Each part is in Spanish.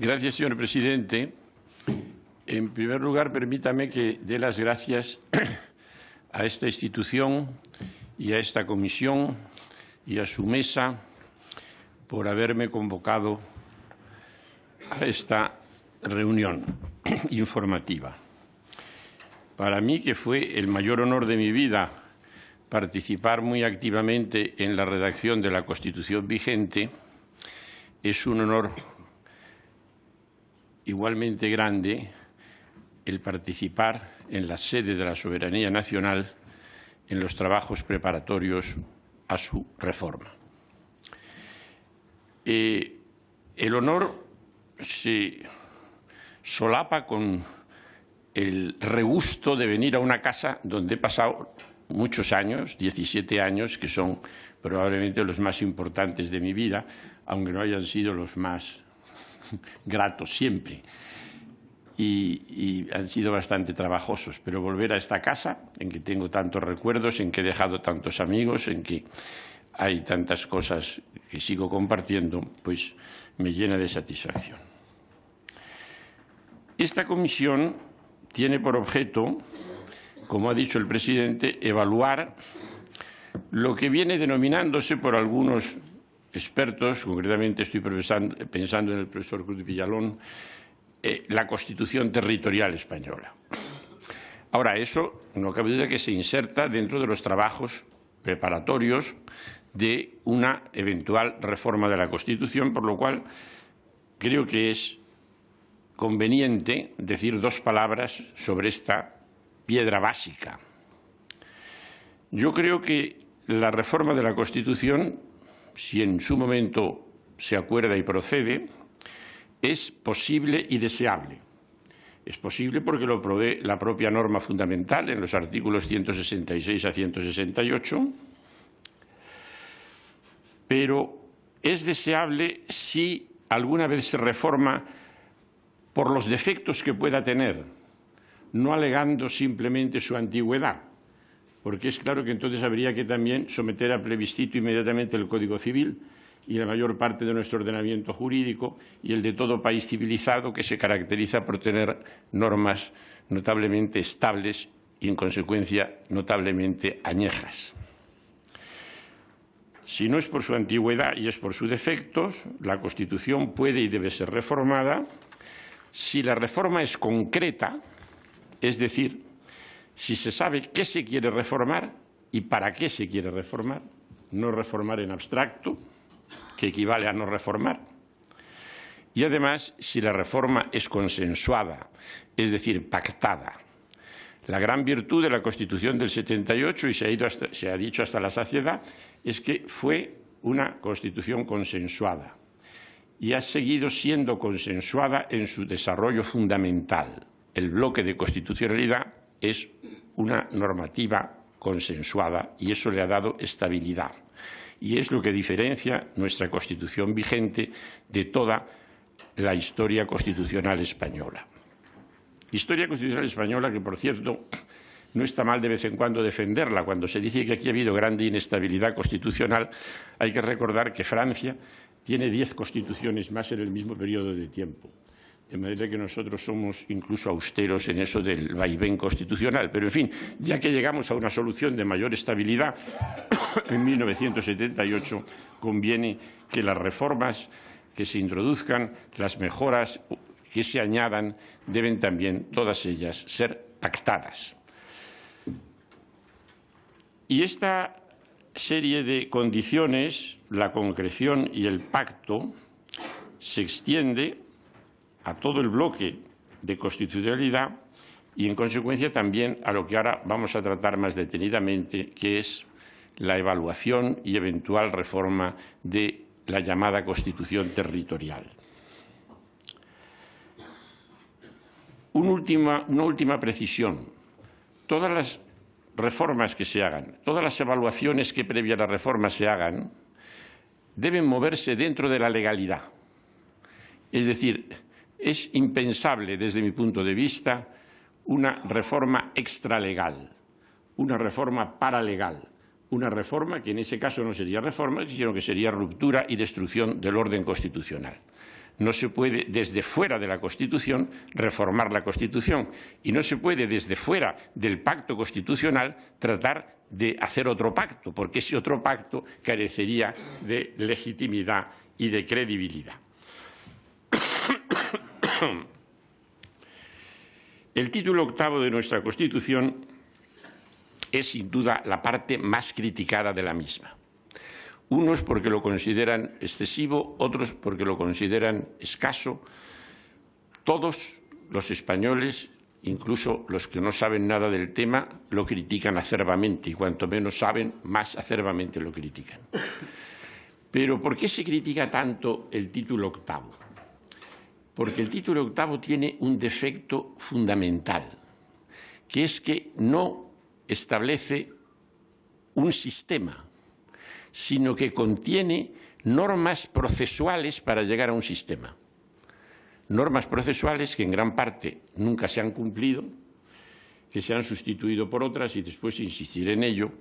Gracias, señor presidente. En primer lugar, permítame que dé las gracias a esta institución y a esta comisión y a su mesa por haberme convocado a esta reunión informativa. Para mí, que fue el mayor honor de mi vida participar muy activamente en la redacción de la Constitución vigente, es un honor igualmente grande el participar en la sede de la soberanía nacional en los trabajos preparatorios a su reforma. El honor se solapa con el regusto de venir a una casa donde he pasado muchos años, 17 años, que son probablemente los más importantes de mi vida, aunque no hayan sido los más gratos siempre. Y han sido bastante trabajosos, pero volver a esta casa, en que tengo tantos recuerdos, en que he dejado tantos amigos, en que hay tantas cosas que sigo compartiendo, pues me llena de satisfacción. Esta comisión tiene por objeto, como ha dicho el presidente, evaluar lo que viene denominándose por algunos expertos, concretamente estoy pensando en el profesor Cruz de Villalón, la Constitución territorial española. Ahora, eso no cabe duda que se inserta dentro de los trabajos preparatorios de una eventual reforma de la Constitución, por lo cual creo que es conveniente decir dos palabras sobre esta piedra básica. Yo creo que la reforma de la Constitución, si en su momento se acuerda y procede, es posible y deseable. Es posible porque lo provee la propia norma fundamental en los artículos 166 a 168, pero es deseable si alguna vez se reforma por los defectos que pueda tener, no alegando simplemente su antigüedad, porque es claro que entonces habría que también someter a plebiscito inmediatamente el Código Civil y la mayor parte de nuestro ordenamiento jurídico y el de todo país civilizado, que se caracteriza por tener normas notablemente estables y, en consecuencia, notablemente añejas. Si no es por su antigüedad y es por sus defectos, la Constitución puede y debe ser reformada si la reforma es concreta, es decir, si se sabe qué se quiere reformar y para qué se quiere reformar, no reformar en abstracto, que equivale a no reformar. Y además, si la reforma es consensuada, es decir, pactada. La gran virtud de la Constitución del 78, y se ha dicho hasta la saciedad, es que fue una Constitución consensuada y ha seguido siendo consensuada en su desarrollo fundamental. El bloque de constitucionalidad es una normativa consensuada y eso le ha dado estabilidad. Y es lo que diferencia nuestra Constitución vigente de toda la historia constitucional española. Historia constitucional española que, por cierto, no está mal de vez en cuando defenderla. Cuando se dice que aquí ha habido grande inestabilidad constitucional, hay que recordar que Francia tiene 10 constituciones más en el mismo periodo de tiempo. De manera que nosotros somos incluso austeros en eso del vaivén constitucional. Pero, en fin, ya que llegamos a una solución de mayor estabilidad, en 1978 conviene que las reformas que se introduzcan, las mejoras que se añadan, deben también, todas ellas, ser pactadas. Y esta serie de condiciones, la concreción y el pacto, se extiende a todo el bloque de constitucionalidad y, en consecuencia, también a lo que ahora vamos a tratar más detenidamente, que es la evaluación y eventual reforma de la llamada Constitución territorial. Una última precisión. Todas las reformas que se hagan, todas las evaluaciones que previa a la reforma se hagan, deben moverse dentro de la legalidad. Es decir, es impensable, desde mi punto de vista, una reforma extralegal, una reforma paralegal, una reforma que en ese caso no sería reforma, sino que sería ruptura y destrucción del orden constitucional. No se puede, desde fuera de la Constitución, reformar la Constitución. Y no se puede, desde fuera del pacto constitucional, tratar de hacer otro pacto, porque ese otro pacto carecería de legitimidad y de credibilidad. El título octavo de nuestra Constitución es, sin duda, la parte más criticada de la misma. Unos porque lo consideran excesivo, otros porque lo consideran escaso. Todos los españoles, incluso los que no saben nada del tema, lo critican acerbamente y cuanto menos saben, más acerbamente lo critican. Pero ¿por qué se critica tanto el título octavo? Porque el título octavo tiene un defecto fundamental, que es que no establece un sistema, sino que contiene normas procesuales para llegar a un sistema. Normas procesuales que en gran parte nunca se han cumplido, que se han sustituido por otras y después insistiré en ello,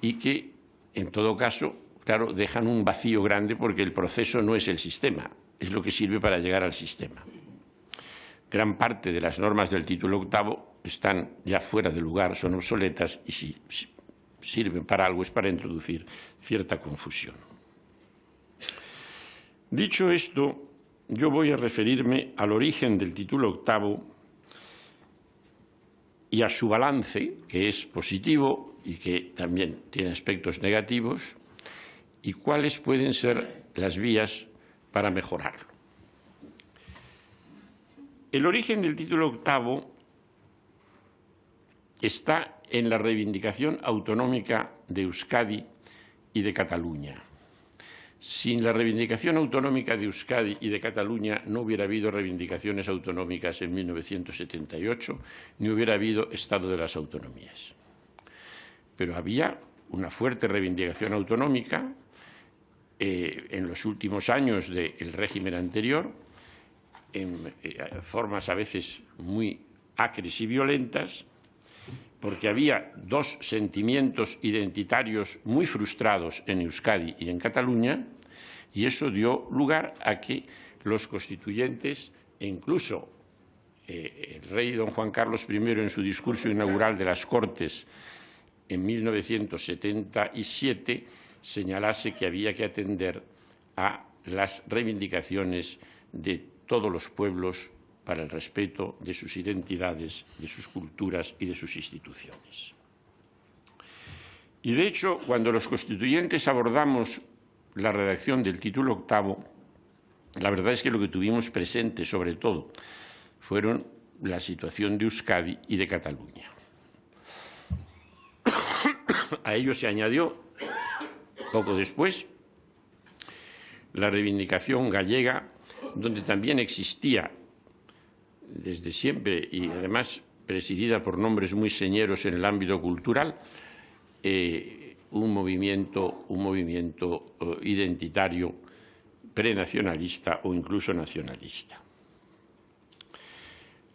y que, en todo caso, claro, dejan un vacío grande porque el proceso no es el sistema, es lo que sirve para llegar al sistema. Gran parte de las normas del título octavo están ya fuera de lugar, son obsoletas y si sirven para algo es para introducir cierta confusión. Dicho esto, yo voy a referirme al origen del título octavo y a su balance, que es positivo y que también tiene aspectos negativos, y cuáles pueden ser las vías para mejorarlo. El origen del título octavo está en la reivindicación autonómica de Euskadi y de Cataluña. Sin la reivindicación autonómica de Euskadi y de Cataluña no hubiera habido reivindicaciones autonómicas en 1978, ni hubiera habido Estado de las Autonomías. Pero había una fuerte reivindicación autonómica en los últimos años del régimen anterior, en formas a veces muy acres y violentas, porque había dos sentimientos identitarios muy frustrados en Euskadi y en Cataluña, y eso dio lugar a que los constituyentes, e incluso el rey don Juan Carlos I en su discurso inaugural de las Cortes en 1977, señalase que había que atender a las reivindicaciones de todos los pueblos para el respeto de sus identidades, de sus culturas y de sus instituciones. Y, de hecho, cuando los constituyentes abordamos la redacción del título octavo, la verdad es que lo que tuvimos presente, sobre todo, fueron la situación de Euskadi y de Cataluña. A ello se añadió, poco después, la reivindicación gallega, donde también existía desde siempre y además presidida por nombres muy señeros en el ámbito cultural, un movimiento identitario prenacionalista o incluso nacionalista.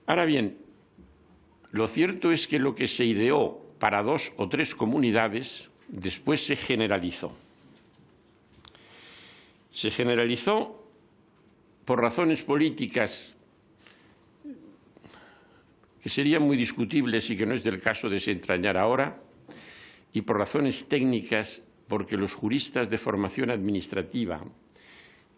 Ahora bien, lo cierto es que lo que se ideó para 2 o 3 comunidades después se generalizó. Se generalizó por razones políticas que serían muy discutibles y que no es del caso desentrañar ahora, y por razones técnicas, porque los juristas de formación administrativa,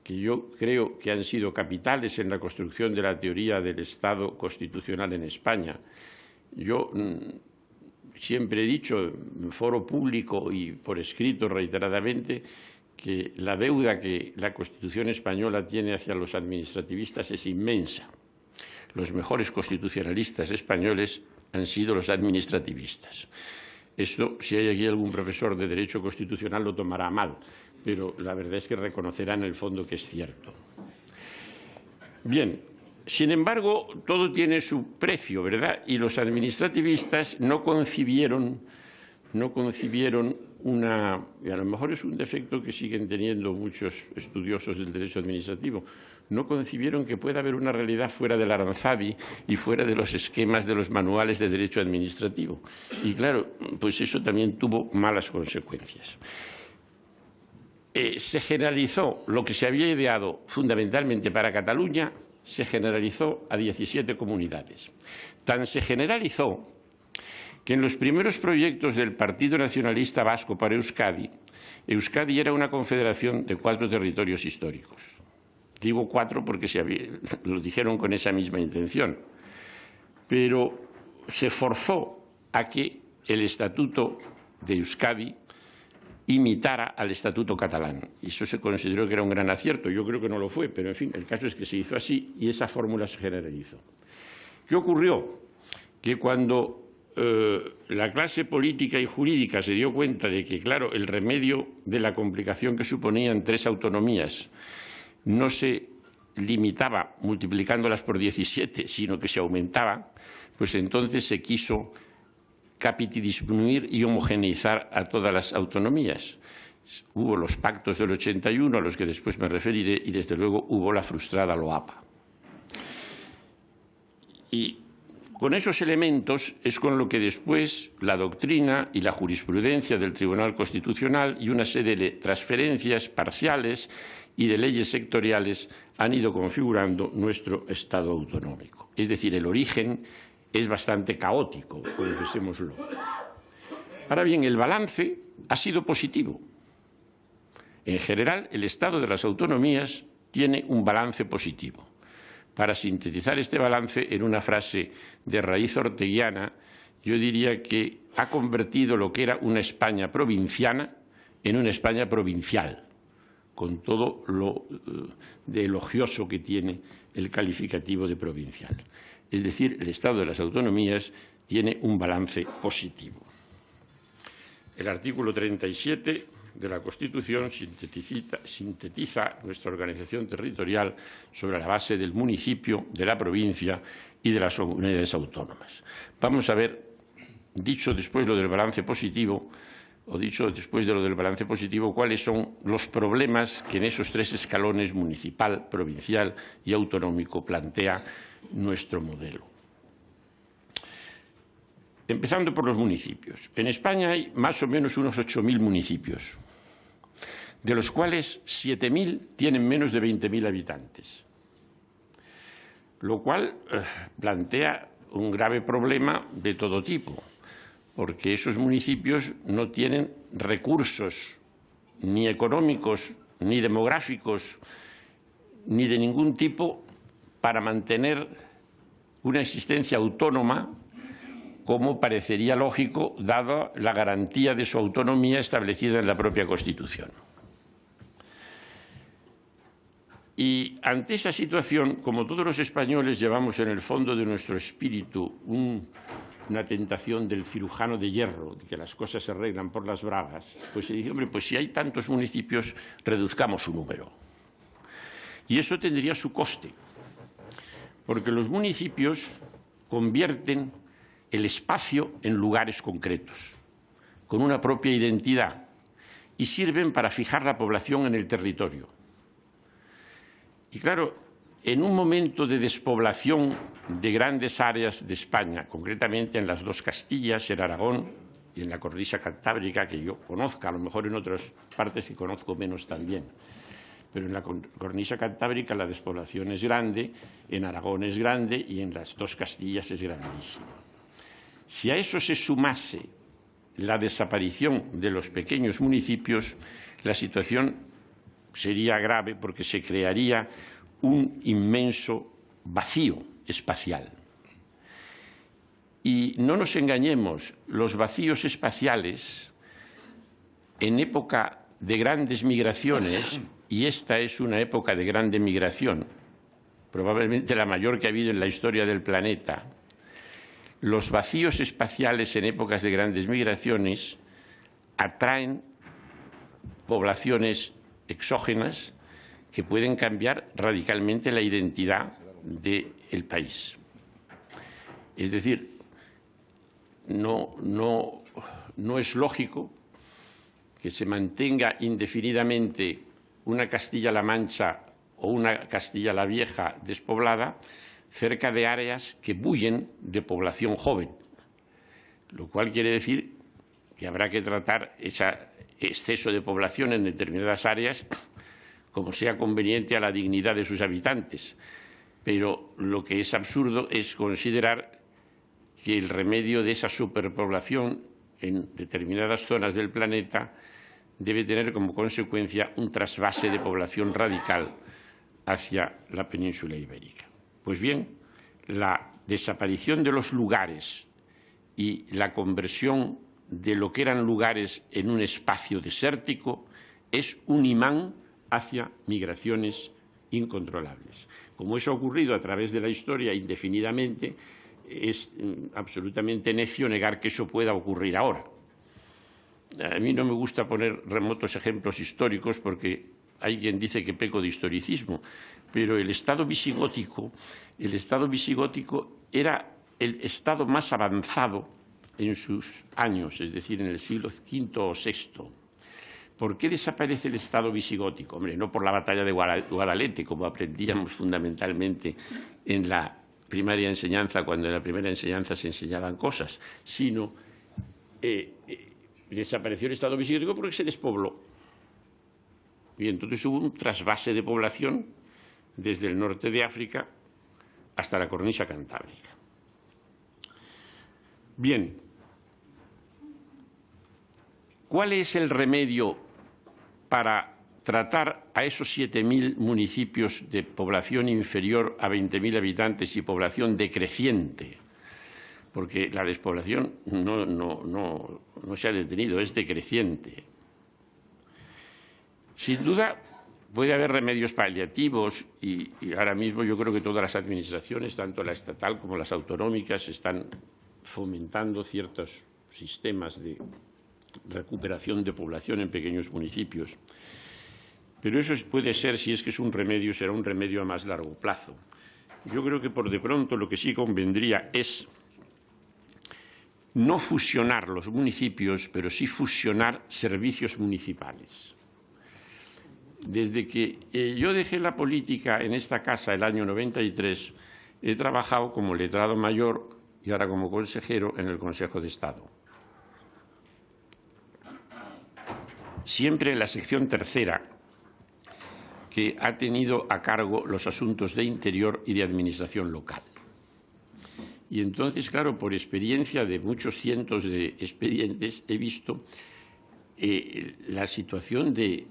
que yo creo que han sido capitales en la construcción de la teoría del Estado constitucional en España, yo siempre he dicho en foro público y por escrito reiteradamente que la deuda que la Constitución española tiene hacia los administrativistas es inmensa. Los mejores constitucionalistas españoles han sido los administrativistas. Esto, si hay aquí algún profesor de Derecho Constitucional, lo tomará mal, pero la verdad es que reconocerá en el fondo que es cierto. Bien, sin embargo, todo tiene su precio, ¿verdad? Y los administrativistas no concibieron una, y a lo mejor es un defecto que siguen teniendo muchos estudiosos del derecho administrativo, no concibieron que pueda haber una realidad fuera del Aranzadi y fuera de los esquemas de los manuales de derecho administrativo. Y claro, pues eso también tuvo malas consecuencias. se generalizó lo que se había ideado fundamentalmente para Cataluña, se generalizó a 17 comunidades. Tan se generalizó que en los primeros proyectos del Partido Nacionalista Vasco para Euskadi, Euskadi era una confederación de 4 territorios históricos. Digo 4 porque lo dijeron con esa misma intención, pero se forzó a que el Estatuto de Euskadi imitara al Estatuto catalán. Y eso se consideró que era un gran acierto. Yo creo que no lo fue, pero en fin, el caso es que se hizo así y esa fórmula se generalizó. ¿Qué ocurrió? Que cuando la clase política y jurídica se dio cuenta de que, claro, el remedio de la complicación que suponían 3 autonomías no se limitaba multiplicándolas por 17, sino que se aumentaba, pues entonces se quiso disminuir y homogeneizar a todas las autonomías. Hubo los pactos del 81, a los que después me referiré, y desde luego hubo la frustrada LOAPA. Y con esos elementos es con lo que después la doctrina y la jurisprudencia del Tribunal Constitucional y una serie de transferencias parciales y de leyes sectoriales han ido configurando nuestro Estado autonómico. Es decir, el origen es bastante caótico, confesémoslo. Ahora bien, el balance ha sido positivo. En general, el estado de las autonomías tiene un balance positivo. Para sintetizar este balance en una frase de raíz orteguiana, yo diría que ha convertido lo que era una España provinciana en una España provincial, con todo lo de elogioso que tiene el calificativo de provincial. Es decir, el estado de las autonomías tiene un balance positivo. El artículo 37 de la Constitución sintetiza nuestra organización territorial sobre la base del municipio, de la provincia y de las comunidades autónomas. Vamos a ver, dicho después lo del balance positivo, cuáles son los problemas que en esos 3 escalones, municipal, provincial y autonómico, plantea nuestro modelo. Empezando por los municipios. En España hay más o menos unos 8.000 municipios, de los cuales 7.000 tienen menos de 20.000 habitantes, lo cual plantea un grave problema de todo tipo, porque esos municipios no tienen recursos ni económicos, ni demográficos, ni de ningún tipo para mantener una existencia autónoma, como parecería lógico, dada la garantía de su autonomía establecida en la propia Constitución. Y ante esa situación, como todos los españoles llevamos en el fondo de nuestro espíritu una tentación del cirujano de hierro, de que las cosas se arreglan por las bravas, pues se dice, hombre, pues si hay tantos municipios, reduzcamos su número. Y eso tendría su coste, porque los municipios convierten el espacio en lugares concretos, con una propia identidad, y sirven para fijar la población en el territorio. Y claro, en un momento de despoblación de grandes áreas de España, concretamente en las 2 Castillas, en Aragón y en la cornisa cantábrica, que yo conozca, a lo mejor en otras partes que conozco menos también, pero en la cornisa cantábrica la despoblación es grande, en Aragón es grande y en las 2 Castillas es grandísima. Si a eso se sumase la desaparición de los pequeños municipios, la situación sería grave porque se crearía un inmenso vacío espacial. Y no nos engañemos, los vacíos espaciales en época de grandes migraciones, y esta es una época de grande migración, probablemente la mayor que ha habido en la historia del planeta, los vacíos espaciales en épocas de grandes migraciones atraen poblaciones exógenas que pueden cambiar radicalmente la identidad del país. Es decir, no es lógico que se mantenga indefinidamente una Castilla-La Mancha o una Castilla-La Vieja despoblada cerca de áreas que bullen de población joven, lo cual quiere decir que habrá que tratar ese exceso de población en determinadas áreas como sea conveniente a la dignidad de sus habitantes. Pero lo que es absurdo es considerar que el remedio de esa superpoblación en determinadas zonas del planeta debe tener como consecuencia un trasvase de población radical hacia la península ibérica. Pues bien, la desaparición de los lugares y la conversión de lo que eran lugares en un espacio desértico es un imán hacia migraciones incontrolables. Como eso ha ocurrido a través de la historia indefinidamente, es absolutamente necio negar que eso pueda ocurrir ahora. A mí no me gusta poner remotos ejemplos históricos porque hay quien dice que peco de historicismo, pero el Estado visigótico era el Estado más avanzado en sus años, es decir, en el siglo V o VI. ¿Por qué desaparece el Estado visigótico? Hombre, no por la batalla de Guadalete, como aprendíamos fundamentalmente en la primaria enseñanza, cuando en la primera enseñanza se enseñaban cosas, sino desapareció el Estado visigótico porque se despobló. Y entonces hubo un trasvase de población desde el norte de África hasta la cornisa cantábrica. Bien, ¿cuál es el remedio para tratar a esos 7.000 municipios de población inferior a 20.000 habitantes y población decreciente? Porque la despoblación no se ha detenido, es decreciente. Sin duda, puede haber remedios paliativos y ahora mismo yo creo que todas las administraciones, tanto la estatal como las autonómicas, están fomentando ciertos sistemas de recuperación de población en pequeños municipios. Pero eso puede ser, si es que es un remedio, será un remedio a más largo plazo. Yo creo que por de pronto lo que sí convendría es no fusionar los municipios, pero sí fusionar servicios municipales. Desde que yo dejé la política en esta casa el año 93, he trabajado como letrado mayor y ahora como consejero en el Consejo de Estado. Siempre en la sección tercera, que ha tenido a cargo los asuntos de interior y de administración local. Y entonces, claro, por experiencia de muchos cientos de expedientes, he visto la situación de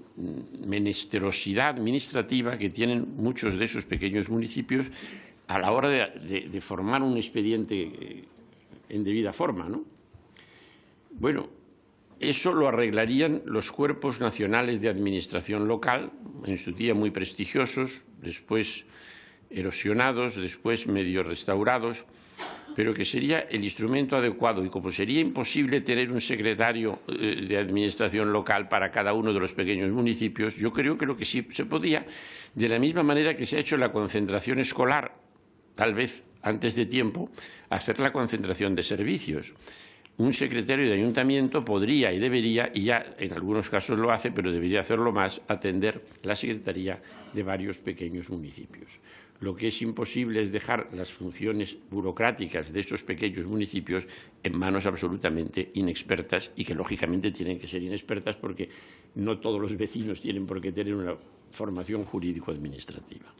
menesterosidad administrativa que tienen muchos de esos pequeños municipios a la hora de formar un expediente en debida forma, ¿no? Bueno, eso lo arreglarían los cuerpos nacionales de administración local, en su día muy prestigiosos, después erosionados, después medio restaurados, pero que sería el instrumento adecuado. Y como sería imposible tener un secretario de administración local para cada uno de los pequeños municipios, yo creo que lo que sí se podía, de la misma manera que se ha hecho la concentración escolar, tal vez antes de tiempo, hacer la concentración de servicios. Un secretario de ayuntamiento podría y debería, y ya en algunos casos lo hace, pero debería hacerlo más, atender la secretaría de varios pequeños municipios. Lo que es imposible es dejar las funciones burocráticas de esos pequeños municipios en manos absolutamente inexpertas y que, lógicamente, tienen que ser inexpertas porque no todos los vecinos tienen por qué tener una formación jurídico-administrativa.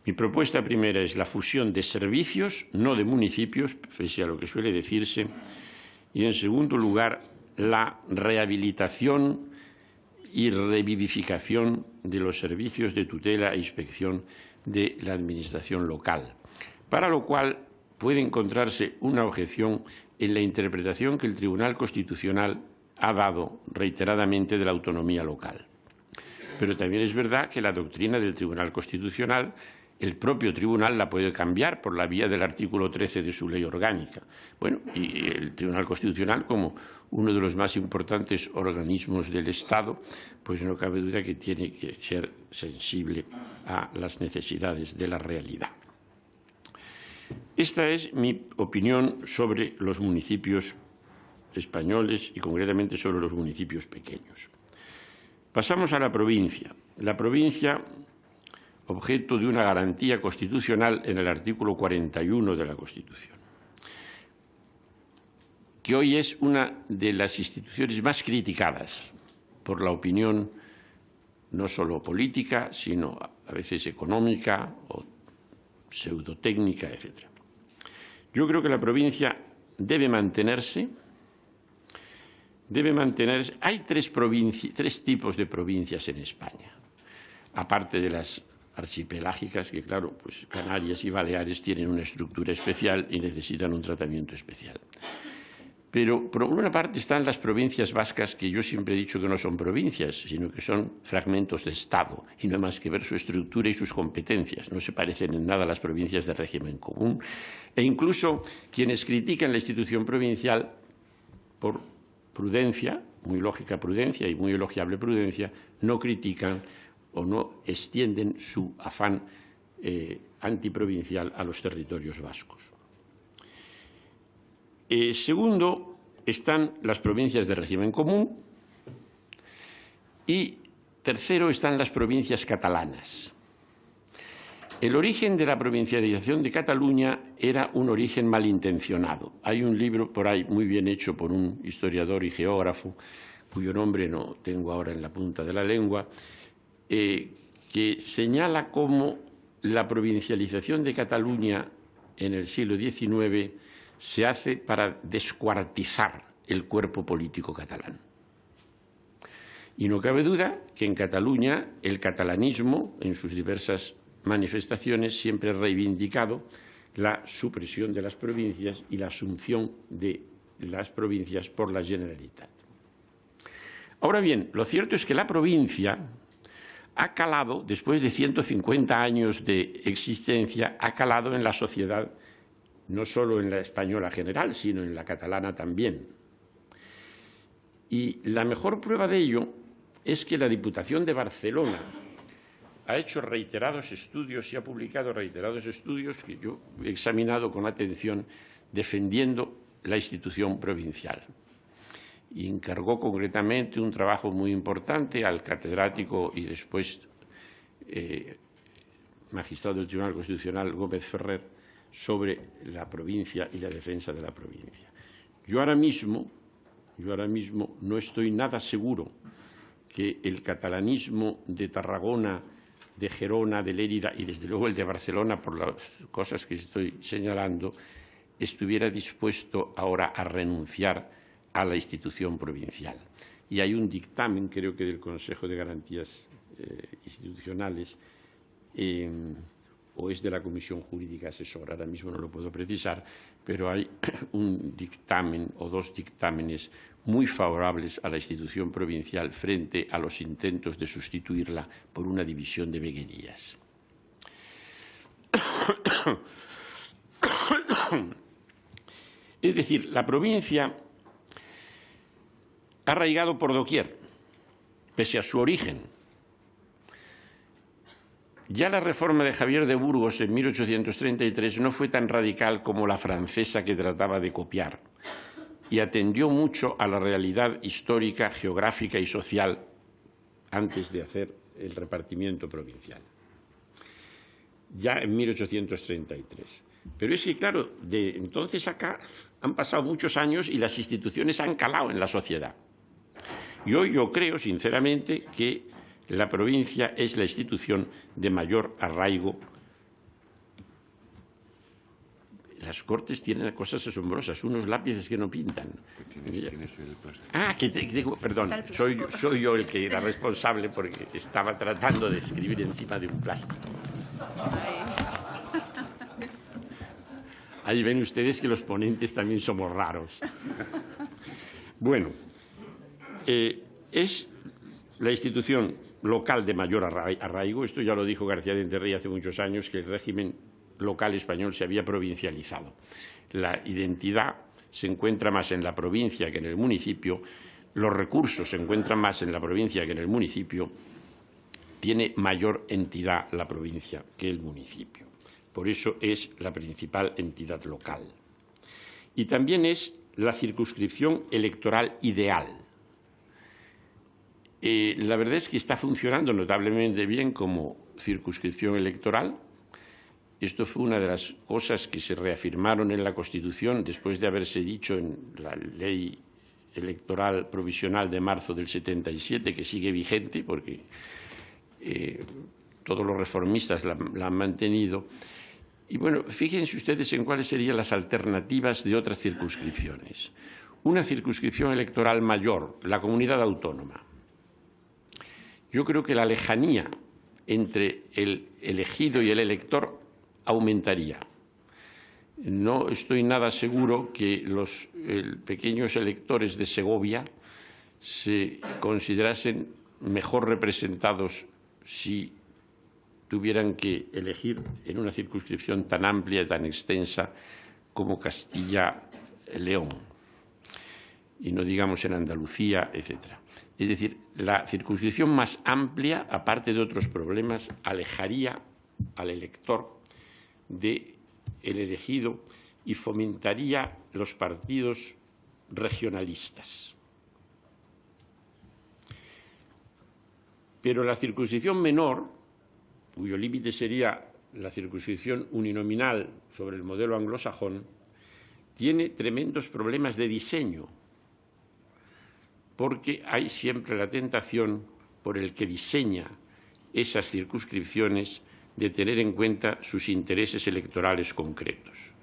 Mi propuesta primera es la fusión de servicios, no de municipios, pese a lo que suele decirse, y, en segundo lugar, la rehabilitación y revivificación de los servicios de tutela e inspección de la administración local, para lo cual puede encontrarse una objeción en la interpretación que el Tribunal Constitucional ha dado reiteradamente de la autonomía local. Pero también es verdad que la doctrina del Tribunal Constitucional, el propio tribunal la puede cambiar por la vía del artículo 13 de su ley orgánica. Bueno, y el Tribunal Constitucional, como uno de los más importantes organismos del Estado, pues no cabe duda que tiene que ser sensible a las necesidades de la realidad. Esta es mi opinión sobre los municipios españoles y concretamente sobre los municipios pequeños. Pasamos a la provincia. La provincia, objeto de una garantía constitucional en el artículo 41 de la Constitución. que hoy es una de las instituciones más criticadas por la opinión no solo política, sino a veces económica o pseudotécnica, etc. Yo creo que la provincia debe mantenerse. Hay tres tipos de provincias en España, aparte de las archipelágicas, que claro, pues Canarias y Baleares tienen una estructura especial y necesitan un tratamiento especial. Pero, por una parte, están las provincias vascas, que yo siempre he dicho que no son provincias, sino que son fragmentos de Estado, y no hay más que ver su estructura y sus competencias. No se parecen en nada a las provincias de régimen común. E incluso quienes critican la institución provincial por prudencia, muy lógica prudencia y muy elogiable prudencia, no critican o no extienden su afán antiprovincial a los territorios vascos. Segundo, están las provincias de régimen común y tercero, están las provincias catalanas. El origen de la provincialización de Cataluña era un origen malintencionado. Hay un libro por ahí muy bien hecho por un historiador y geógrafo, cuyo nombre no tengo ahora en la punta de la lengua, que señala cómo la provincialización de Cataluña en el siglo XIX se hace para descuartizar el cuerpo político catalán. Y no cabe duda que en Cataluña el catalanismo, en sus diversas manifestaciones, siempre ha reivindicado la supresión de las provincias y la asunción de las provincias por la Generalitat. Ahora bien, lo cierto es que la provincia ha calado, después de 150 años de existencia, ha calado en la sociedad, no solo en la española general, sino en la catalana también. Y la mejor prueba de ello es que la Diputación de Barcelona ha hecho reiterados estudios y ha publicado reiterados estudios que yo he examinado con atención defendiendo la institución provincial. Y encargó concretamente un trabajo muy importante al catedrático y después magistrado del Tribunal Constitucional Gómez Ferrer sobre la provincia y la defensa de la provincia. Yo ahora mismo no estoy nada seguro que el catalanismo de Tarragona, de Gerona, de Lérida y desde luego el de Barcelona, por las cosas que estoy señalando, estuviera dispuesto ahora a renunciar a la institución provincial. Y hay un dictamen, creo que del Consejo de Garantías Institucionales, o es de la Comisión Jurídica Asesora, ahora mismo no lo puedo precisar, pero hay un dictamen o dos dictámenes muy favorables a la institución provincial frente a los intentos de sustituirla por una división de veguerías. Es decir, la provincia ha arraigado por doquier, pese a su origen. Ya la reforma de Javier de Burgos en 1833 no fue tan radical como la francesa que trataba de copiar y atendió mucho a la realidad histórica, geográfica y social antes de hacer el repartimiento provincial. Ya en 1833. Pero es que, claro, de entonces acá han pasado muchos años y las instituciones han calado en la sociedad. Y hoy yo creo, sinceramente, que la provincia es la institución de mayor arraigo. Las Cortes tienen cosas asombrosas, unos lápices que no pintan. ¿Tienes el plástico? Ah, perdón, soy yo el que era responsable porque estaba tratando de escribir encima de un plástico. Ahí ven ustedes que los ponentes también somos raros. Bueno, es la institución local de mayor arraigo. Esto ya lo dijo García de Enterrey hace muchos años, que el régimen local español se había provincializado. La identidad se encuentra más en la provincia que en el municipio, los recursos se encuentran más en la provincia que en el municipio, tiene mayor entidad la provincia que el municipio. Por eso es la principal entidad local. Y también es la circunscripción electoral ideal. La verdad es que está funcionando notablemente bien como circunscripción electoral. Esto fue una de las cosas que se reafirmaron en la Constitución después de haberse dicho en la Ley Electoral Provisional de marzo del 77, que sigue vigente porque todos los reformistas la han mantenido. Y bueno, fíjense ustedes en cuáles serían las alternativas de otras circunscripciones. Una circunscripción electoral mayor, la comunidad autónoma. Yo creo que la lejanía entre el elegido y el elector aumentaría. No estoy nada seguro que los pequeños electores de Segovia se considerasen mejor representados si tuvieran que elegir en una circunscripción tan amplia y tan extensa como Castilla-León, y no digamos en Andalucía, etcétera. Es decir, la circunscripción más amplia, aparte de otros problemas, alejaría al elector del elegido y fomentaría los partidos regionalistas. Pero la circunscripción menor, cuyo límite sería la circunscripción uninominal sobre el modelo anglosajón, tiene tremendos problemas de diseño, porque hay siempre la tentación por el que diseña esas circunscripciones de tener en cuenta sus intereses electorales concretos,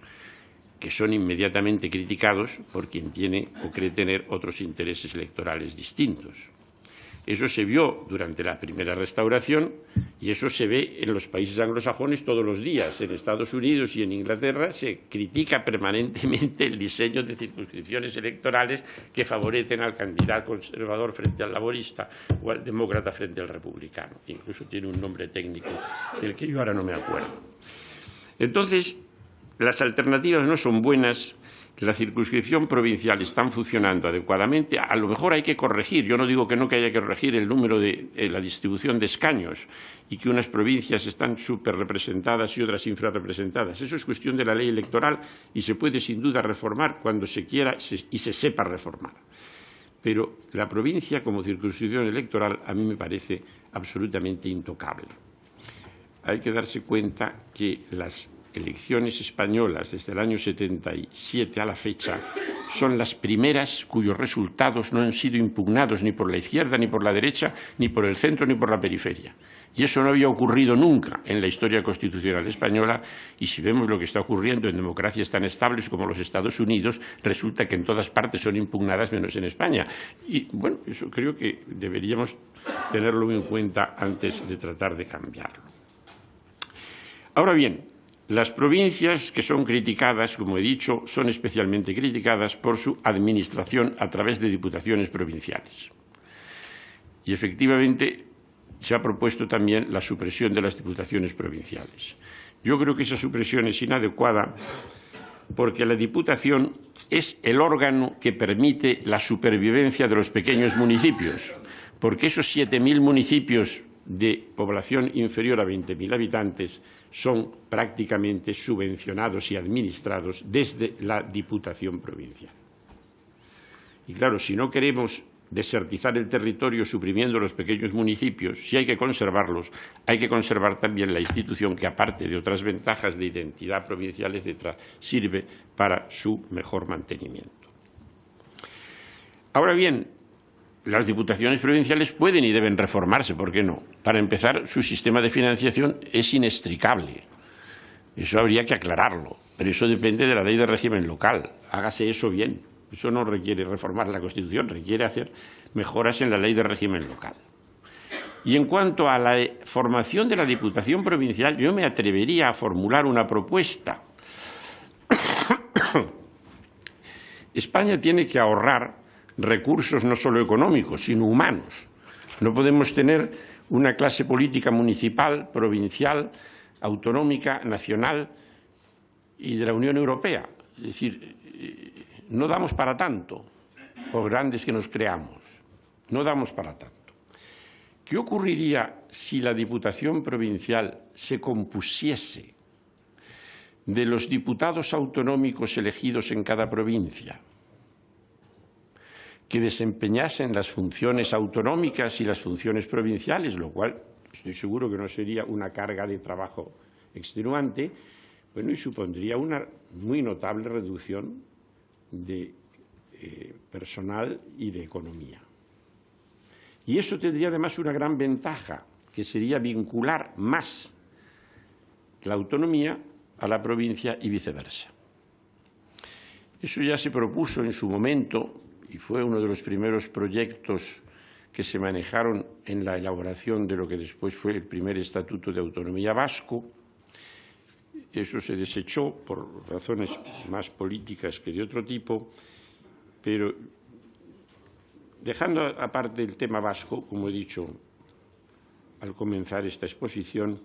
que son inmediatamente criticados por quien tiene o cree tener otros intereses electorales distintos. Eso se vio durante la primera restauración y eso se ve en los países anglosajones todos los días. En Estados Unidos y en Inglaterra se critica permanentemente el diseño de circunscripciones electorales que favorecen al candidato conservador frente al laborista o al demócrata frente al republicano. Incluso tiene un nombre técnico del que yo ahora no me acuerdo. Entonces, las alternativas no son buenas. La circunscripción provincial están funcionando adecuadamente. A lo mejor hay que corregir. Yo no digo que haya que corregir el número de la distribución de escaños y que unas provincias están superrepresentadas y otras infrarrepresentadas. Eso es cuestión de la ley electoral y se puede sin duda reformar cuando se quiera y se sepa reformar. Pero la provincia como circunscripción electoral a mí me parece absolutamente intocable. Hay que darse cuenta que las elecciones españolas desde el año 77 a la fecha son las primeras cuyos resultados no han sido impugnados ni por la izquierda, ni por la derecha, ni por el centro, ni por la periferia. Y eso no había ocurrido nunca en la historia constitucional española, y si vemos lo que está ocurriendo en democracias tan estables como los Estados Unidos, resulta que en todas partes son impugnadas menos en España. Y bueno, eso creo que deberíamos tenerlo en cuenta antes de tratar de cambiarlo. Ahora bien, las provincias que son criticadas, como he dicho, son especialmente criticadas por su administración a través de diputaciones provinciales. Y efectivamente se ha propuesto también la supresión de las diputaciones provinciales. Yo creo que esa supresión es inadecuada porque la Diputación es el órgano que permite la supervivencia de los pequeños municipios, porque esos 7.000 municipios de población inferior a 20.000 habitantes son prácticamente subvencionados y administrados desde la Diputación provincial. Y claro, si no queremos desertizar el territorio suprimiendo los pequeños municipios, si hay que conservarlos, hay que conservar también la institución que, aparte de otras ventajas de identidad provincial, etcétera, sirve para su mejor mantenimiento. Ahora bien, las diputaciones provinciales pueden y deben reformarse, ¿por qué no? Para empezar, su sistema de financiación es inextricable. Eso habría que aclararlo, pero eso depende de la ley de régimen local. Hágase eso bien. Eso no requiere reformar la Constitución, requiere hacer mejoras en la ley de régimen local. Y en cuanto a la formación de la Diputación provincial, yo me atrevería a formular una propuesta. España tiene que ahorrar recursos no solo económicos, sino humanos. No podemos tener una clase política municipal, provincial, autonómica, nacional y de la Unión Europea. Es decir, no damos para tanto, por grandes que nos creamos. No damos para tanto. ¿Qué ocurriría si la Diputación provincial se compusiese de los diputados autonómicos elegidos en cada provincia, que desempeñasen las funciones autonómicas y las funciones provinciales, lo cual estoy seguro que no sería una carga de trabajo extenuante, bueno, y supondría una muy notable reducción de personal y de economía. Y eso tendría además una gran ventaja, que sería vincular más la autonomía a la provincia y viceversa. Eso ya se propuso en su momento y fue uno de los primeros proyectos que se manejaron en la elaboración de lo que después fue el primer Estatuto de Autonomía vasco. Eso se desechó por razones más políticas que de otro tipo, pero dejando aparte el tema vasco, como he dicho al comenzar esta exposición,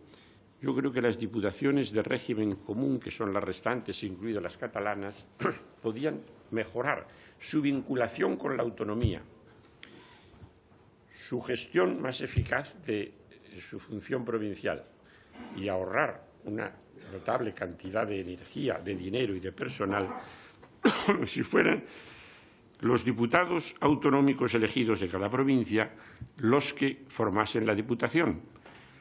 yo creo que las diputaciones de régimen común, que son las restantes, incluidas las catalanas, podían mejorar su vinculación con la autonomía, su gestión más eficaz de su función provincial y ahorrar una notable cantidad de energía, de dinero y de personal si fueran los diputados autonómicos elegidos de cada provincia los que formasen la Diputación,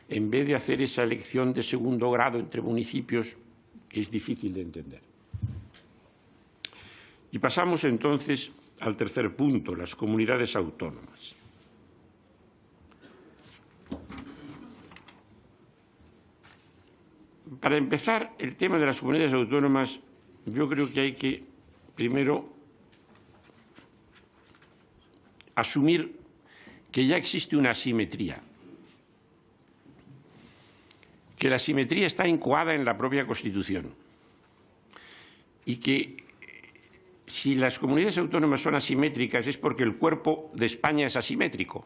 en vez de hacer esa elección de segundo grado entre municipios, que es difícil de entender. Y pasamos entonces al tercer punto, las comunidades autónomas. Para empezar, el tema de las comunidades autónomas, yo creo que hay que, primero, asumir que ya existe una asimetría, que la asimetría está incoada en la propia Constitución y que si las comunidades autónomas son asimétricas es porque el cuerpo de España es asimétrico.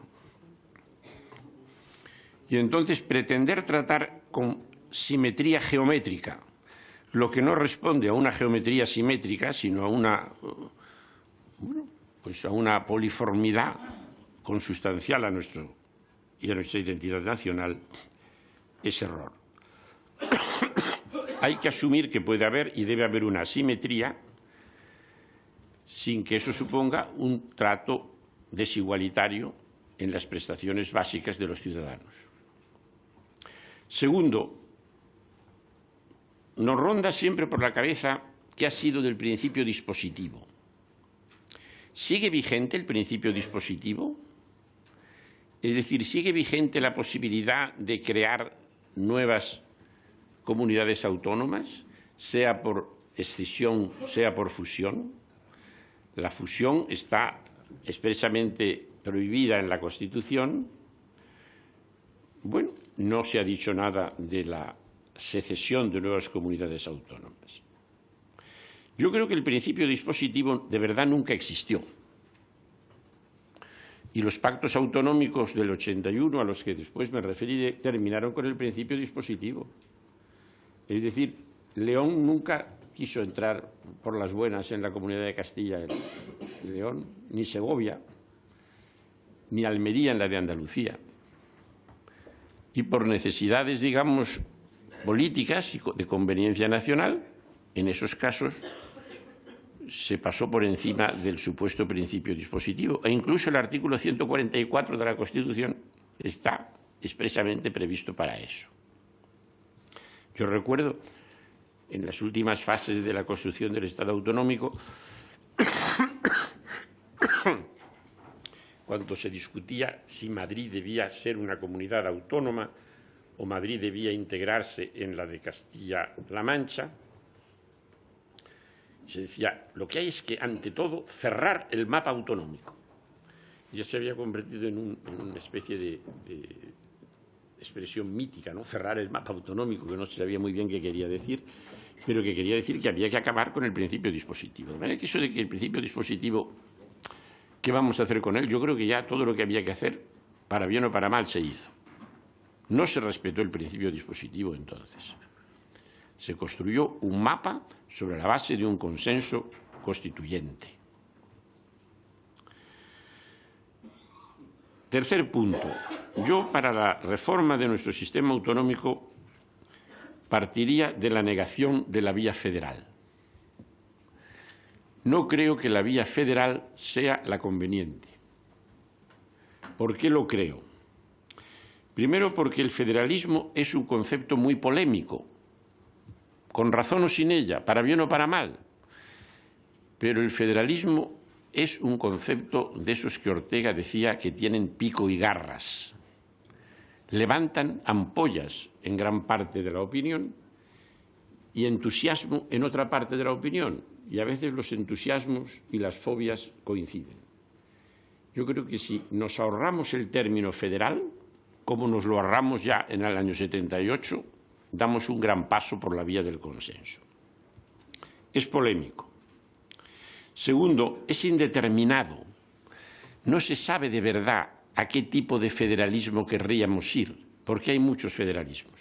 Y entonces pretender tratar con simetría geométrica lo que no responde a una geometría simétrica, sino a una, a una poliformidad consustancial a nuestra identidad nacional, es error. Hay que asumir que puede haber y debe haber una asimetría sin que eso suponga un trato desigualitario en las prestaciones básicas de los ciudadanos. Segundo, nos ronda siempre por la cabeza qué ha sido del principio dispositivo. ¿Sigue vigente el principio dispositivo? Es decir, ¿sigue vigente la posibilidad de crear nuevas comunidades autónomas, sea por escisión, sea por fusión? La fusión está expresamente prohibida en la Constitución. Bueno, no se ha dicho nada de la secesión de nuevas comunidades autónomas. Yo creo que el principio dispositivo de verdad nunca existió. Y los pactos autonómicos del 81, a los que después me referiré, terminaron con el principio dispositivo. Es decir, León nunca quiso entrar por las buenas en la Comunidad de Castilla y León, ni Segovia, ni Almería en la de Andalucía. Y por necesidades, digamos, políticas y de conveniencia nacional, en esos casos se pasó por encima del supuesto principio dispositivo. E incluso el artículo 144 de la Constitución está expresamente previsto para eso. Yo recuerdo, en las últimas fases de la construcción del Estado autonómico, cuando se discutía si Madrid debía ser una comunidad autónoma o Madrid debía integrarse en la de Castilla-La Mancha, se decía, lo que hay es que, ante todo, cerrar el mapa autonómico. Ya se había convertido en una especie de expresión mítica, ¿no? Cerrar el mapa autonómico, que no se sabía muy bien qué quería decir, pero que quería decir que había que acabar con el principio dispositivo. De manera que eso de que el principio dispositivo, ¿qué vamos a hacer con él? Yo creo que ya todo lo que había que hacer, para bien o para mal, se hizo. No se respetó el principio dispositivo entonces. Se construyó un mapa sobre la base de un consenso constituyente. Tercer punto. Yo, para la reforma de nuestro sistema autonómico, partiría de la negación de la vía federal. No creo que la vía federal sea la conveniente. ¿Por qué lo creo? Primero, porque el federalismo es un concepto muy polémico con razón o sin ella, para bien o para mal. Pero el federalismo es un concepto de esos que Ortega decía que tienen pico y garras. Levantan ampollas en gran parte de la opinión y entusiasmo en otra parte de la opinión. Y a veces los entusiasmos y las fobias coinciden. Yo creo que si nos ahorramos el término federal, como nos lo ahorramos ya en el año 78, damos un gran paso por la vía del consenso. Es polémico. Segundo, es indeterminado. No se sabe de verdad a qué tipo de federalismo querríamos ir, porque hay muchos federalismos.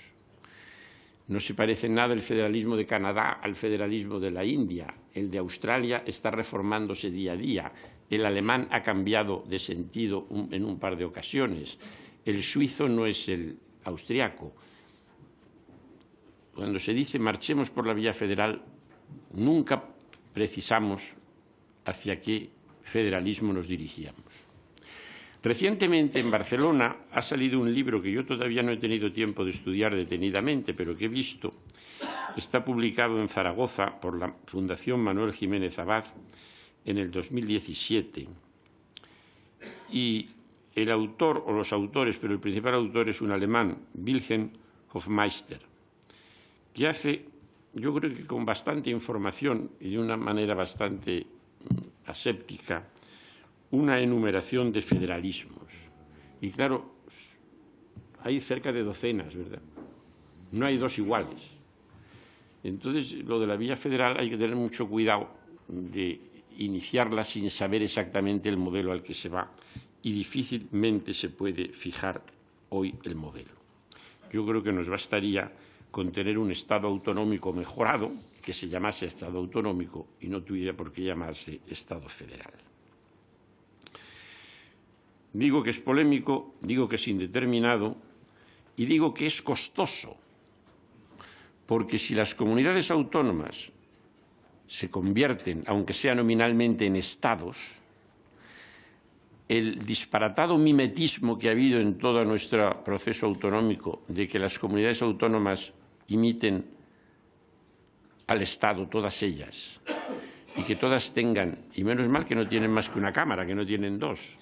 No se parece en nada el federalismo de Canadá al federalismo de la India. El de Australia está reformándose día a día. El alemán ha cambiado de sentido en un par de ocasiones. El suizo no es el austriaco. Cuando se dice marchemos por la vía federal, nunca precisamos hacia qué federalismo nos dirigíamos. Recientemente en Barcelona ha salido un libro que yo todavía no he tenido tiempo de estudiar detenidamente, pero que he visto. Está publicado en Zaragoza por la Fundación Manuel Jiménez Abad en el 2017. Y el autor, o los autores, pero el principal autor es un alemán, Wilhelm Hofmeister, que hace, yo creo que con bastante información y de una manera bastante aséptica, una enumeración de federalismos. Y claro, hay cerca de docenas, ¿verdad? No hay dos iguales. Entonces, lo de la vía federal hay que tener mucho cuidado de iniciarla sin saber exactamente el modelo al que se va y difícilmente se puede fijar hoy el modelo. Yo creo que nos bastaría con tener un Estado autonómico mejorado que se llamase Estado autonómico y no tuviera por qué llamarse Estado federal. Digo que es polémico, digo que es indeterminado y digo que es costoso, porque si las comunidades autónomas se convierten, aunque sea nominalmente, en estados, el disparatado mimetismo que ha habido en todo nuestro proceso autonómico de que las comunidades autónomas imiten al Estado, todas ellas, y que todas tengan, y menos mal que no tienen más que una Cámara, que no tienen dos,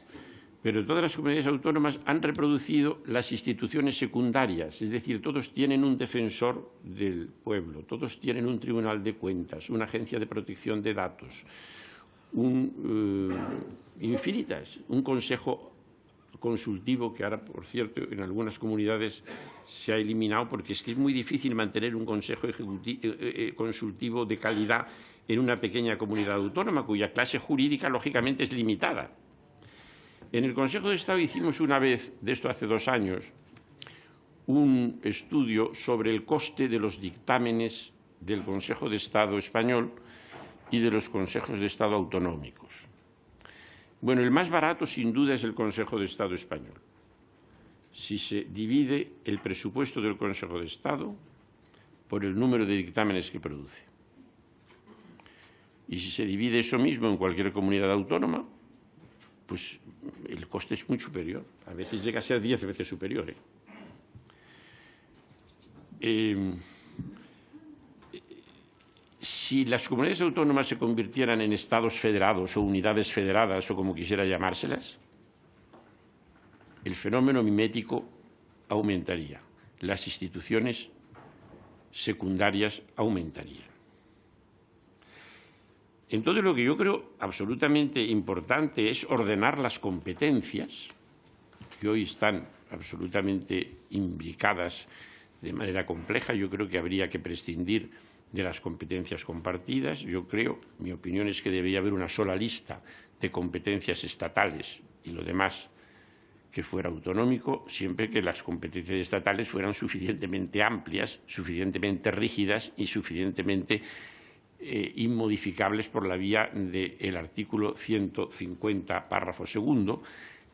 pero todas las comunidades autónomas han reproducido las instituciones secundarias, es decir, todos tienen un defensor del pueblo, todos tienen un tribunal de cuentas, una agencia de protección de datos, infinitas, un consejo consultivo que ahora, por cierto, en algunas comunidades se ha eliminado porque es que es muy difícil mantener un consejo consultivo de calidad en una pequeña comunidad autónoma cuya clase jurídica, lógicamente, es limitada. En el Consejo de Estado hicimos una vez, de esto hace 2 años, un estudio sobre el coste de los dictámenes del Consejo de Estado español y de los consejos de Estado autonómicos. Bueno, el más barato, sin duda, es el Consejo de Estado español. Si se divide el presupuesto del Consejo de Estado por el número de dictámenes que produce. Y si se divide eso mismo en cualquier comunidad autónoma, pues el coste es muy superior. A veces llega a ser 10 veces superior. Si las comunidades autónomas se convirtieran en estados federados o unidades federadas o como quisiera llamárselas, el fenómeno mimético aumentaría, las instituciones secundarias aumentarían. Entonces, lo que yo creo absolutamente importante es ordenar las competencias, que hoy están absolutamente imbricadas de manera compleja. Yo creo que habría que prescindir de las competencias compartidas. Yo creo, mi opinión es que debería haber una sola lista de competencias estatales y lo demás que fuera autonómico, siempre que las competencias estatales fueran suficientemente amplias, suficientemente rígidas y suficientemente inmodificables por la vía del artículo 150, párrafo segundo,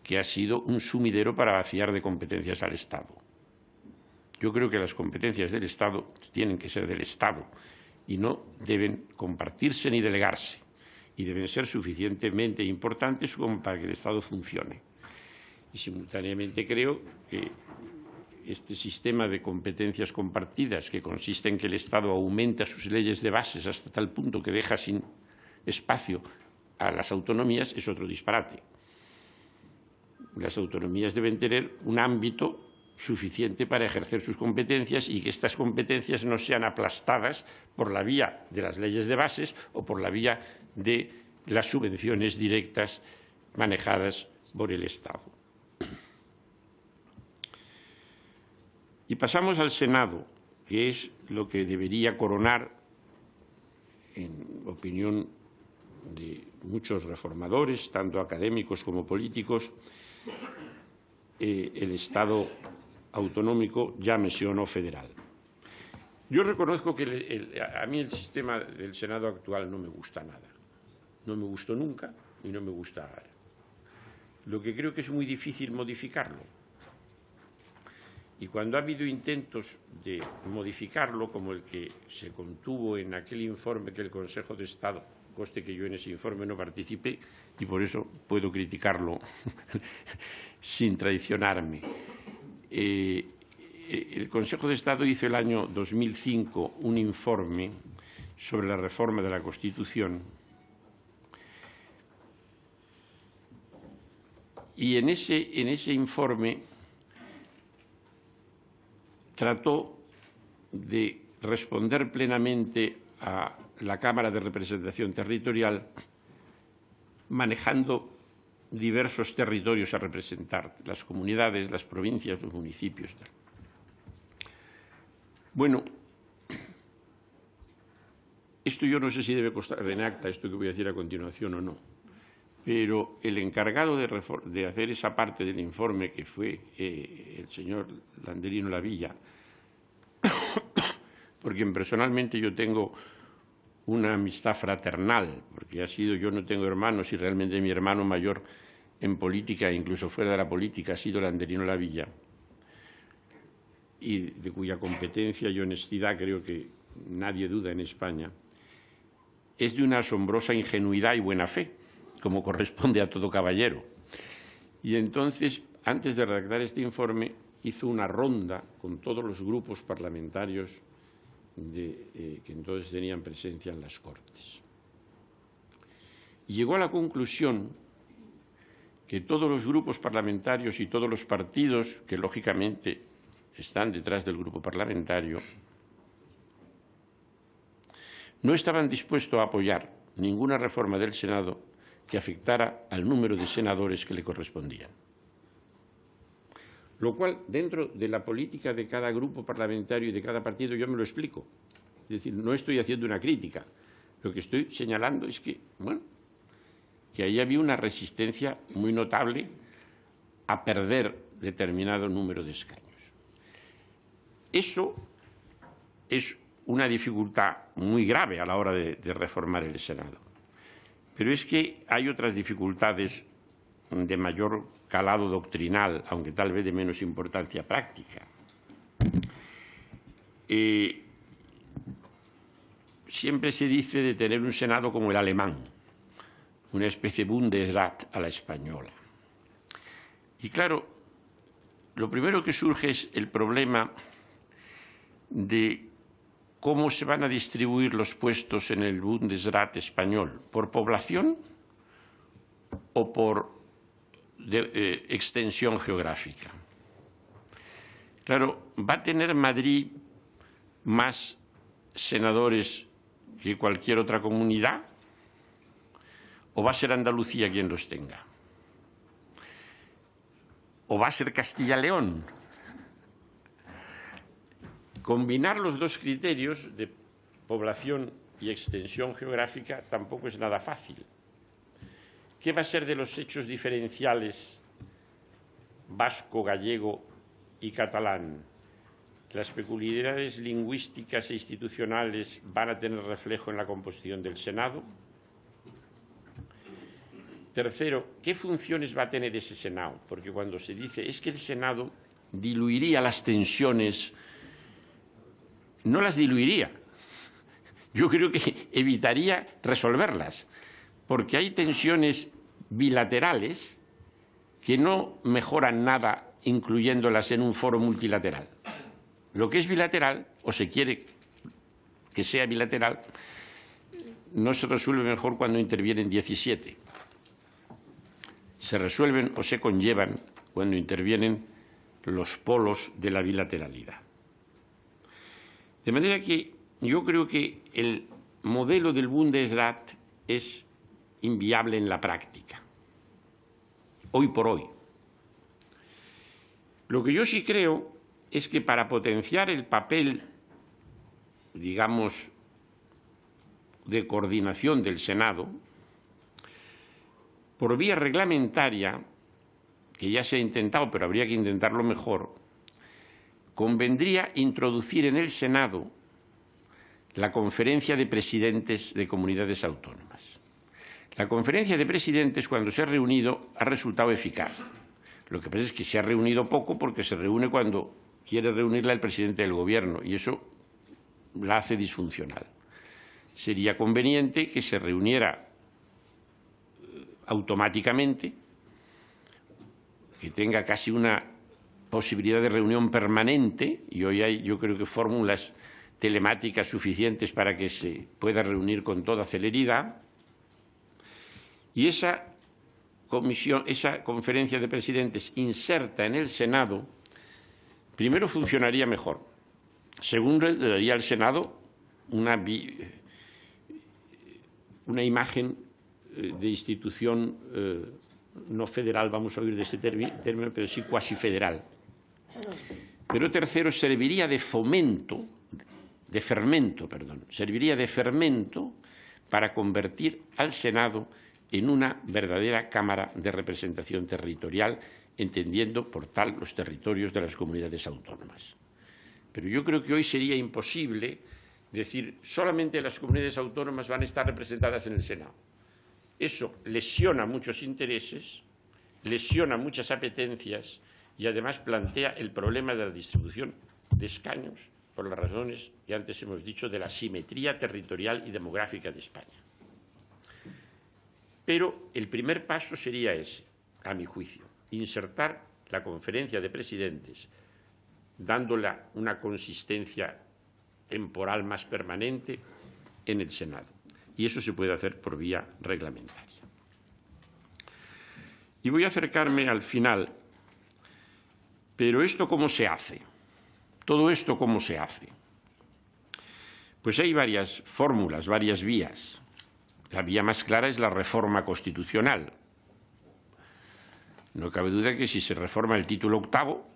que ha sido un sumidero para vaciar de competencias al Estado. Yo creo que las competencias del Estado tienen que ser del Estado y no deben compartirse ni delegarse, y deben ser suficientemente importantes como para que el Estado funcione. Y simultáneamente creo que este sistema de competencias compartidas, que consiste en que el Estado aumenta sus leyes de bases hasta tal punto que deja sin espacio a las autonomías, es otro disparate. Las autonomías deben tener un ámbito suficiente para ejercer sus competencias y que estas competencias no sean aplastadas por la vía de las leyes de bases o por la vía de las subvenciones directas manejadas por el Estado. Y pasamos al Senado, que es lo que debería coronar, en opinión de muchos reformadores, tanto académicos como políticos, el Estado autonómico, llámese o no federal. Yo reconozco que a mí el sistema del Senado actual no me gusta nada. No me gustó nunca y no me gusta ahora. Lo que creo que es muy difícil modificarlo. Y cuando ha habido intentos de modificarlo, como el que se contuvo en aquel informe que el Consejo de Estado, conste que yo en ese informe no participé y por eso puedo criticarlo sin traicionarme. El Consejo de Estado hizo el año 2005 un informe sobre la reforma de la Constitución y en ese informe trató de responder plenamente a la Cámara de Representación Territorial manejando diversos territorios a representar, las comunidades, las provincias, los municipios. Tal. Bueno, esto yo no sé si debe constar en acta, esto que voy a decir a continuación o no, pero el encargado de hacer esa parte del informe, que fue el señor Landelino Lavilla, por quien personalmente yo tengo una amistad fraternal, porque yo no tengo hermanos y realmente mi hermano mayor en política, incluso fuera de la política, ha sido Landelino Lavilla, y de cuya competencia y honestidad creo que nadie duda en España, es de una asombrosa ingenuidad y buena fe, como corresponde a todo caballero. Y entonces, antes de redactar este informe, hizo una ronda con todos los grupos parlamentarios que entonces tenían presencia en las Cortes. Y llegó a la conclusión que todos los grupos parlamentarios y todos los partidos que, lógicamente, están detrás del grupo parlamentario, no estaban dispuestos a apoyar ninguna reforma del Senado que afectara al número de senadores que le correspondían. Lo cual, dentro de la política de cada grupo parlamentario y de cada partido, yo me lo explico. Es decir, no estoy haciendo una crítica. Lo que estoy señalando es que, bueno, que ahí había una resistencia muy notable a perder determinado número de escaños. Eso es una dificultad muy grave a la hora de reformar el Senado. Pero es que hay otras dificultades de mayor calado doctrinal, aunque tal vez de menos importancia práctica. Siempre se dice de tener un Senado como el alemán, una especie de Bundesrat a la española. Y claro, lo primero que surge es el problema de cómo se van a distribuir los puestos en el Bundesrat español, ¿por población o por extensión geográfica? Claro, ¿va a tener Madrid más senadores que cualquier otra comunidad? ¿O va a ser Andalucía quien los tenga? ¿O va a ser Castilla-León? Combinar los dos criterios de población y extensión geográfica tampoco es nada fácil. ¿Qué va a ser de los hechos diferenciales vasco, gallego y catalán? ¿Las peculiaridades lingüísticas e institucionales van a tener reflejo en la composición del Senado? Tercero, ¿qué funciones va a tener ese Senado? Porque cuando se dice es que el Senado diluiría las tensiones, no las diluiría. Yo creo que evitaría resolverlas, porque hay tensiones bilaterales que no mejoran nada incluyéndolas en un foro multilateral. Lo que es bilateral, o se quiere que sea bilateral, no se resuelve mejor cuando intervienen 17. Se resuelven o se conllevan cuando intervienen los polos de la bilateralidad. De manera que yo creo que el modelo del Bundesrat es inviable en la práctica, hoy por hoy. Lo que yo sí creo es que para potenciar el papel, digamos, de coordinación del Senado, por vía reglamentaria, que ya se ha intentado, pero habría que intentarlo mejor, convendría introducir en el Senado la Conferencia de Presidentes de Comunidades Autónomas. La Conferencia de Presidentes, cuando se ha reunido, ha resultado eficaz. Lo que pasa es que se ha reunido poco porque se reúne cuando quiere reunirla el presidente del Gobierno y eso la hace disfuncional. Sería conveniente que se reuniera automáticamente, que tenga casi una posibilidad de reunión permanente, y hoy hay, yo creo que, fórmulas telemáticas suficientes para que se pueda reunir con toda celeridad, y esa comisión, esa conferencia de presidentes inserta en el Senado, primero funcionaría mejor, segundo le daría al Senado una imagen de institución no federal, vamos a oír de ese término, pero sí cuasi federal. Pero tercero, serviría de serviría de fermento para convertir al Senado en una verdadera Cámara de representación territorial, entendiendo por tal los territorios de las comunidades autónomas. Pero yo creo que hoy sería imposible decir solamente las comunidades autónomas van a estar representadas en el Senado. Eso lesiona muchos intereses, lesiona muchas apetencias y además plantea el problema de la distribución de escaños por las razones que antes hemos dicho de la simetría territorial y demográfica de España. Pero el primer paso sería ese, a mi juicio, insertar la Conferencia de Presidentes, dándola una consistencia temporal más permanente en el Senado. Y eso se puede hacer por vía reglamentaria. Y voy a acercarme al final. Pero ¿esto cómo se hace? ¿Todo esto cómo se hace? Pues hay varias fórmulas, varias vías. La vía más clara es la reforma constitucional. No cabe duda que si se reforma el título octavo,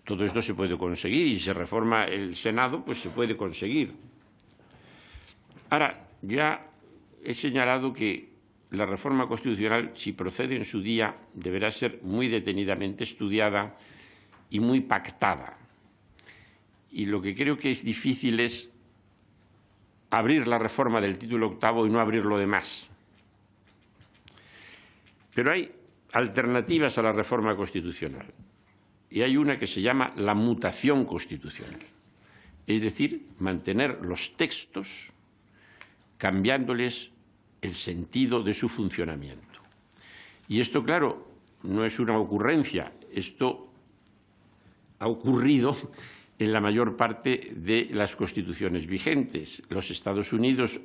todo esto se puede conseguir, y si se reforma el Senado, pues se puede conseguir. Ahora, ya he señalado que la reforma constitucional, si procede en su día, deberá ser muy detenidamente estudiada y muy pactada. Y lo que creo que es difícil es abrir la reforma del título octavo y no abrir lo demás. Pero hay alternativas a la reforma constitucional. Y hay una que se llama la mutación constitucional. Es decir, mantener los textos cambiándoles el sentido de su funcionamiento. Y esto, claro, no es una ocurrencia. Esto ha ocurrido en la mayor parte de las constituciones vigentes. Los Estados Unidos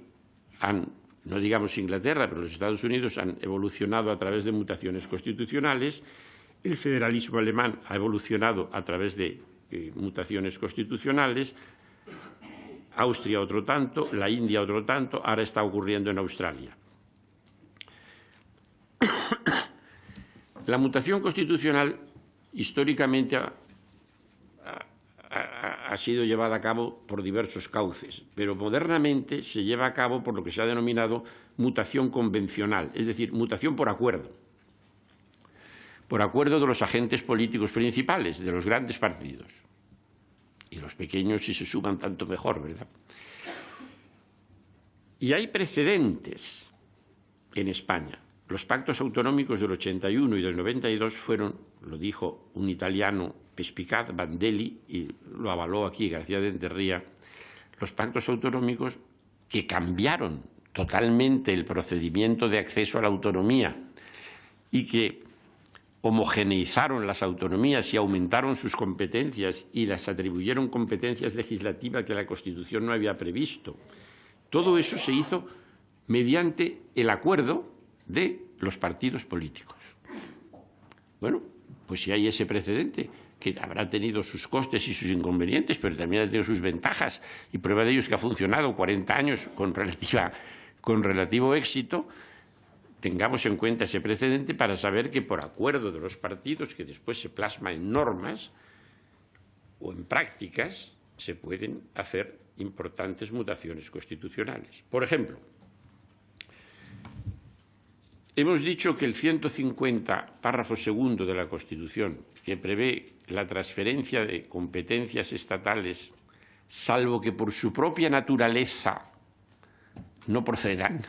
no digamos Inglaterra, pero los Estados Unidos han evolucionado a través de mutaciones constitucionales. El federalismo alemán ha evolucionado a través de mutaciones constitucionales. Austria otro tanto, la India otro tanto, ahora está ocurriendo en Australia. La mutación constitucional históricamente ha sido llevada a cabo por diversos cauces, pero modernamente se lleva a cabo por lo que se ha denominado mutación convencional, es decir, mutación por acuerdo de los agentes políticos principales, de los grandes partidos. Y los pequeños, si se suman, tanto mejor, ¿verdad? Y hay precedentes en España. Los pactos autonómicos del 81 y del 92 fueron, lo dijo un italiano perspicaz, Bandelli, y lo avaló aquí García de Enterría, los pactos autonómicos que cambiaron totalmente el procedimiento de acceso a la autonomía y que homogeneizaron las autonomías y aumentaron sus competencias y las atribuyeron competencias legislativas que la Constitución no había previsto. Todo eso se hizo mediante el acuerdo de los partidos políticos. Bueno, pues si hay ese precedente, que habrá tenido sus costes y sus inconvenientes, pero también ha tenido sus ventajas, y prueba de ello es que ha funcionado 40 años con relativo éxito, tengamos en cuenta ese precedente para saber que por acuerdo de los partidos, que después se plasma en normas o en prácticas, se pueden hacer importantes mutaciones constitucionales. Por ejemplo, hemos dicho que el 150, párrafo segundo de la Constitución, que prevé la transferencia de competencias estatales, salvo que por su propia naturaleza no procedan.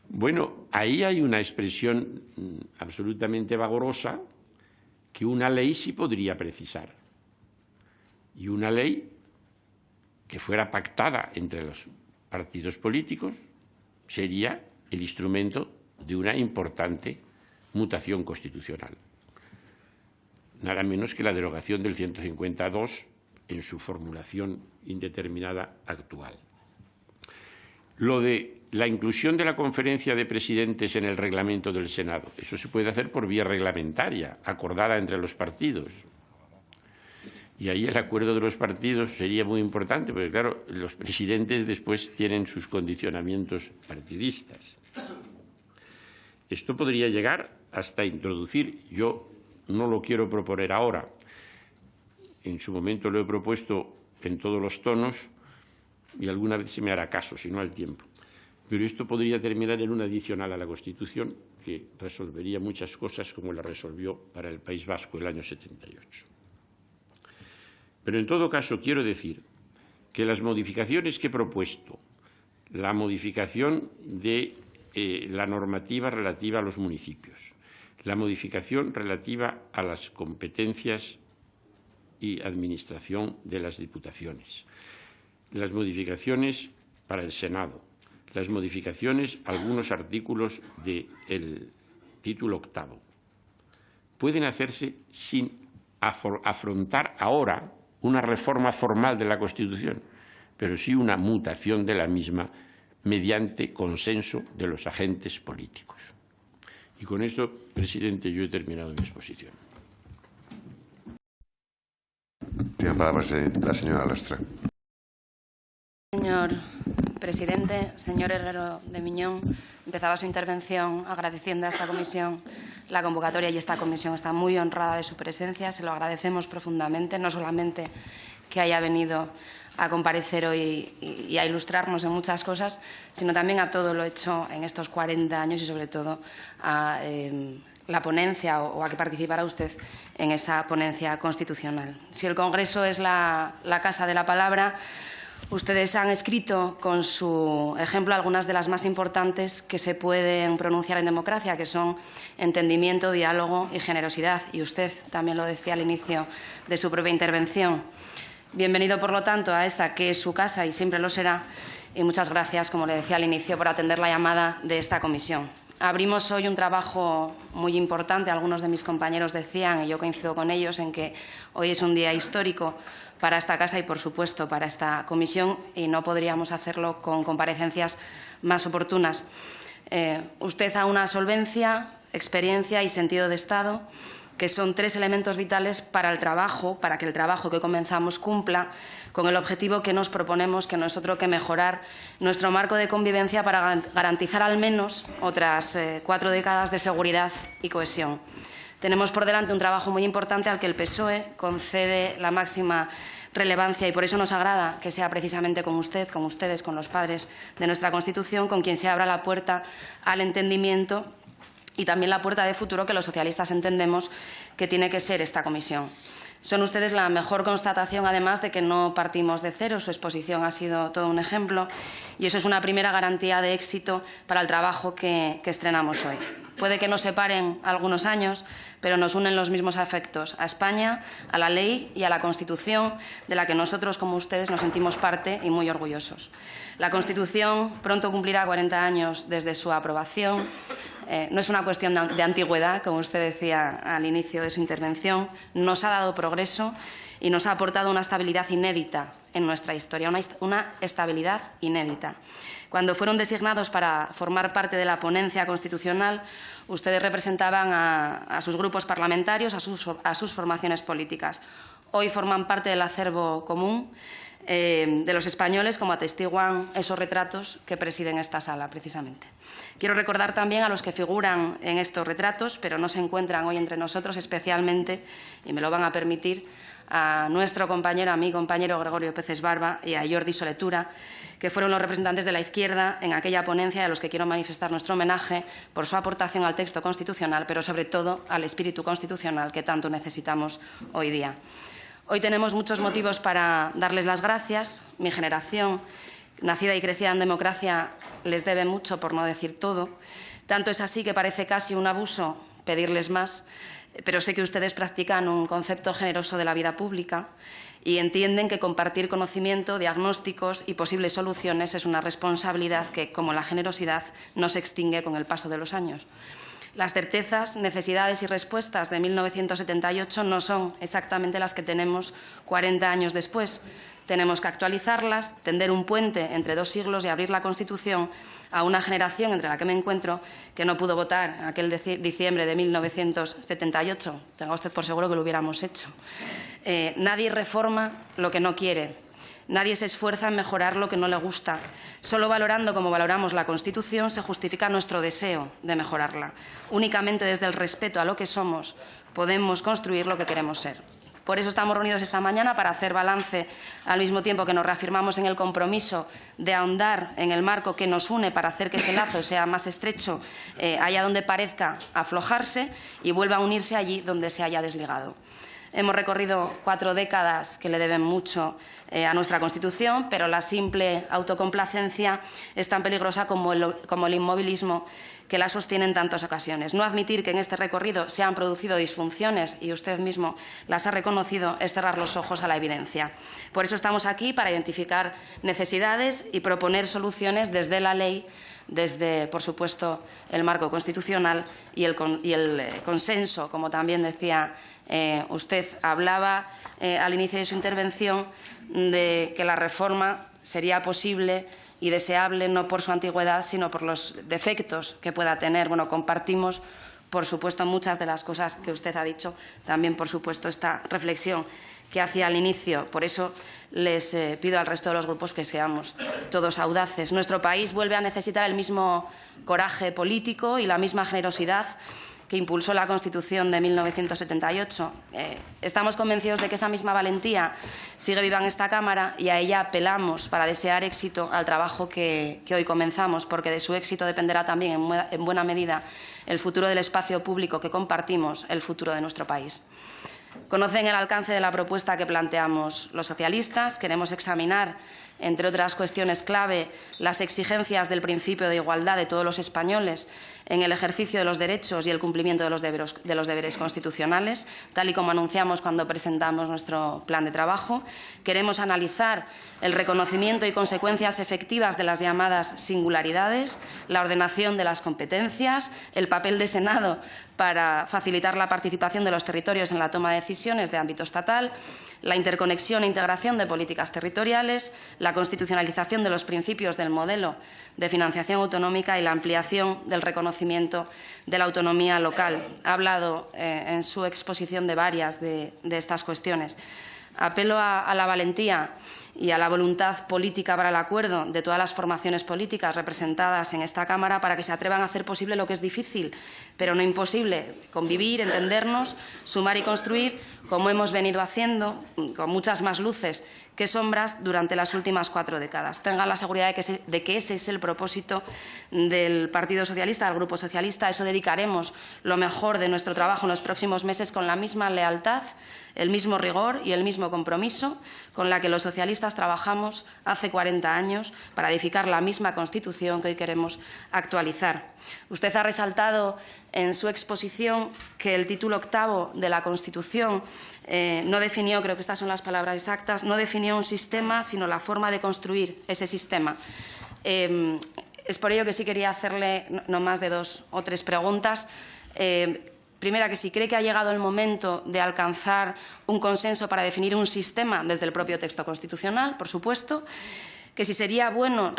Bueno, ahí hay una expresión absolutamente vagorosa que una ley sí podría precisar. Y una ley que fuera pactada entre los partidos políticos sería el instrumento de una importante mutación constitucional. Nada menos que la derogación del 152 en su formulación indeterminada actual. Lo de la inclusión de la conferencia de presidentes en el reglamento del Senado, eso se puede hacer por vía reglamentaria, acordada entre los partidos. Y ahí el acuerdo de los partidos sería muy importante, porque, claro, los presidentes después tienen sus condicionamientos partidistas. Esto podría llegar hasta introducir, yo no lo quiero proponer ahora, en su momento lo he propuesto en todos los tonos y alguna vez se me hará caso, si no al tiempo. Pero esto podría terminar en una adicional a la Constitución que resolvería muchas cosas como la resolvió para el País Vasco el año 78. Pero en todo caso quiero decir que las modificaciones que he propuesto, la modificación de la normativa relativa a los municipios, la modificación relativa a las competencias y administración de las diputaciones, las modificaciones para el Senado, las modificaciones a algunos artículos del título octavo, pueden hacerse sin afrontar ahora una reforma formal de la Constitución, pero sí una mutación de la misma mediante consenso de los agentes políticos. Y con esto, presidente, yo he terminado mi exposición. Tiene palabra la señora Lastra. Señor presidente, señor Herrero de Miñón, empezaba su intervención agradeciendo a esta comisión la convocatoria y esta comisión está muy honrada de su presencia. Se lo agradecemos profundamente, no solamente que haya venido a comparecer hoy y a ilustrarnos en muchas cosas, sino también a todo lo hecho en estos 40 años y, sobre todo, a la ponencia o a que participara usted en esa ponencia constitucional. Si el Congreso es la casa de la palabra, ustedes han escrito con su ejemplo algunas de las más importantes que se pueden pronunciar en democracia, que son entendimiento, diálogo y generosidad. Y usted también lo decía al inicio de su propia intervención. Bienvenido, por lo tanto, a esta que es su casa y siempre lo será. Y muchas gracias, como le decía al inicio, por atender la llamada de esta comisión. Abrimos hoy un trabajo muy importante. Algunos de mis compañeros decían, y yo coincido con ellos, en que hoy es un día histórico para esta casa y, por supuesto, para esta comisión, y no podríamos hacerlo con comparecencias más oportunas. Usted a una solvencia, experiencia y sentido de Estado, que son tres elementos vitales para el trabajo, para que el trabajo que comenzamos cumpla con el objetivo que nos proponemos, que no es otro que mejorar nuestro marco de convivencia para garantizar al menos otras 4 décadas de seguridad y cohesión. Tenemos por delante un trabajo muy importante al que el PSOE concede la máxima relevancia y por eso nos agrada que sea precisamente con usted, con ustedes, con los padres de nuestra Constitución, con quien se abra la puerta al entendimiento y también la puerta de futuro que los socialistas entendemos que tiene que ser esta comisión. Son ustedes la mejor constatación, además, de que no partimos de cero. Su exposición ha sido todo un ejemplo y eso es una primera garantía de éxito para el trabajo que estrenamos hoy. Puede que nos separen algunos años, pero nos unen los mismos afectos a España, a la ley y a la Constitución, de la que nosotros, como ustedes, nos sentimos parte y muy orgullosos. La Constitución pronto cumplirá 40 años desde su aprobación. no es una cuestión de antigüedad, como usted decía al inicio de su intervención, nos ha dado progreso y nos ha aportado una estabilidad inédita en nuestra historia, una estabilidad inédita. Cuando fueron designados para formar parte de la ponencia constitucional, ustedes representaban a sus grupos parlamentarios, a sus formaciones políticas. Hoy forman parte del acervo común de los españoles, como atestiguan esos retratos que presiden esta sala, precisamente. Quiero recordar también a los que figuran en estos retratos, pero no se encuentran hoy entre nosotros, especialmente, y me lo van a permitir, a nuestro compañero, a mi compañero Gregorio Peces Barba y a Jordi Soletura, que fueron los representantes de la izquierda en aquella ponencia, a los que quiero manifestar nuestro homenaje por su aportación al texto constitucional, pero sobre todo al espíritu constitucional que tanto necesitamos hoy día. Hoy tenemos muchos motivos para darles las gracias. Mi generación, nacida y crecida en democracia, les debe mucho, por no decir todo. Tanto es así que parece casi un abuso pedirles más, pero sé que ustedes practican un concepto generoso de la vida pública y entienden que compartir conocimiento, diagnósticos y posibles soluciones es una responsabilidad que, como la generosidad, no se extingue con el paso de los años. Las certezas, necesidades y respuestas de 1978 no son exactamente las que tenemos 40 años después. Tenemos que actualizarlas, tender un puente entre 2 siglos y abrir la Constitución a una generación, entre la que me encuentro, que no pudo votar aquel diciembre de 1978. Tenga usted por seguro que lo hubiéramos hecho. Nadie reforma lo que no quiere. Nadie se esfuerza en mejorar lo que no le gusta. Solo valorando como valoramos la Constitución se justifica nuestro deseo de mejorarla. Únicamente desde el respeto a lo que somos podemos construir lo que queremos ser. Por eso estamos reunidos esta mañana, para hacer balance, al mismo tiempo que nos reafirmamos en el compromiso de ahondar en el marco que nos une para hacer que ese lazo sea más estrecho allá donde parezca aflojarse y vuelva a unirse allí donde se haya desligado. Hemos recorrido 4 décadas que le deben mucho a nuestra Constitución, pero la simple autocomplacencia es tan peligrosa como el inmovilismo que la sostiene en tantas ocasiones. No admitir que en este recorrido se han producido disfunciones, y usted mismo las ha reconocido, es cerrar los ojos a la evidencia. Por eso estamos aquí, para identificar necesidades y proponer soluciones desde la ley, desde, por supuesto, el marco constitucional y el consenso, como también decía usted. Hablaba al inicio de su intervención de que la reforma sería posible y deseable no por su antigüedad, sino por los defectos que pueda tener. Bueno, compartimos, por supuesto, muchas de las cosas que usted ha dicho, también, por supuesto, esta reflexión que hacía al inicio. Por eso les pido al resto de los grupos que seamos todos audaces. Nuestro país vuelve a necesitar el mismo coraje político y la misma generosidad que impulsó la Constitución de 1978. Estamos convencidos de que esa misma valentía sigue viva en esta Cámara y a ella apelamos para desear éxito al trabajo que hoy comenzamos, porque de su éxito dependerá también en buena medida el futuro del espacio público que compartimos, el futuro de nuestro país. Conocen el alcance de la propuesta que planteamos los socialistas. Queremos examinar, entre otras cuestiones clave, las exigencias del principio de igualdad de todos los españoles en el ejercicio de los derechos y el cumplimiento de los deberes constitucionales, tal y como anunciamos cuando presentamos nuestro plan de trabajo. Queremos analizar el reconocimiento y consecuencias efectivas de las llamadas singularidades, la ordenación de las competencias, el papel del Senado para facilitar la participación de los territorios en la toma de decisiones de ámbito estatal, la interconexión e integración de políticas territoriales, la constitucionalización de los principios del modelo de financiación autonómica y la ampliación del reconocimiento de la autonomía local. Ha hablado en su exposición de varias de estas cuestiones. Apelo a la valentía y a la voluntad política para el acuerdo de todas las formaciones políticas representadas en esta Cámara para que se atrevan a hacer posible lo que es difícil, pero no imposible: convivir, entendernos, sumar y construir, como hemos venido haciendo, con muchas más luces que sombras durante las últimas 4 décadas. Tengan la seguridad de que ese es el propósito del Partido Socialista, del Grupo Socialista. A eso dedicaremos lo mejor de nuestro trabajo en los próximos meses, con la misma lealtad, el mismo rigor y el mismo compromiso con la que los socialistas trabajamos hace 40 años para edificar la misma Constitución que hoy queremos actualizar. Usted ha resaltado en su exposición que el título 8º de la Constitución no definió, creo que estas son las palabras exactas, no definió un sistema, sino la forma de construir ese sistema. Es por ello que sí quería hacerle no más de 2 o 3 preguntas. Primera, que si cree que ha llegado el momento de alcanzar un consenso para definir un sistema desde el propio texto constitucional, por supuesto. Que si sería bueno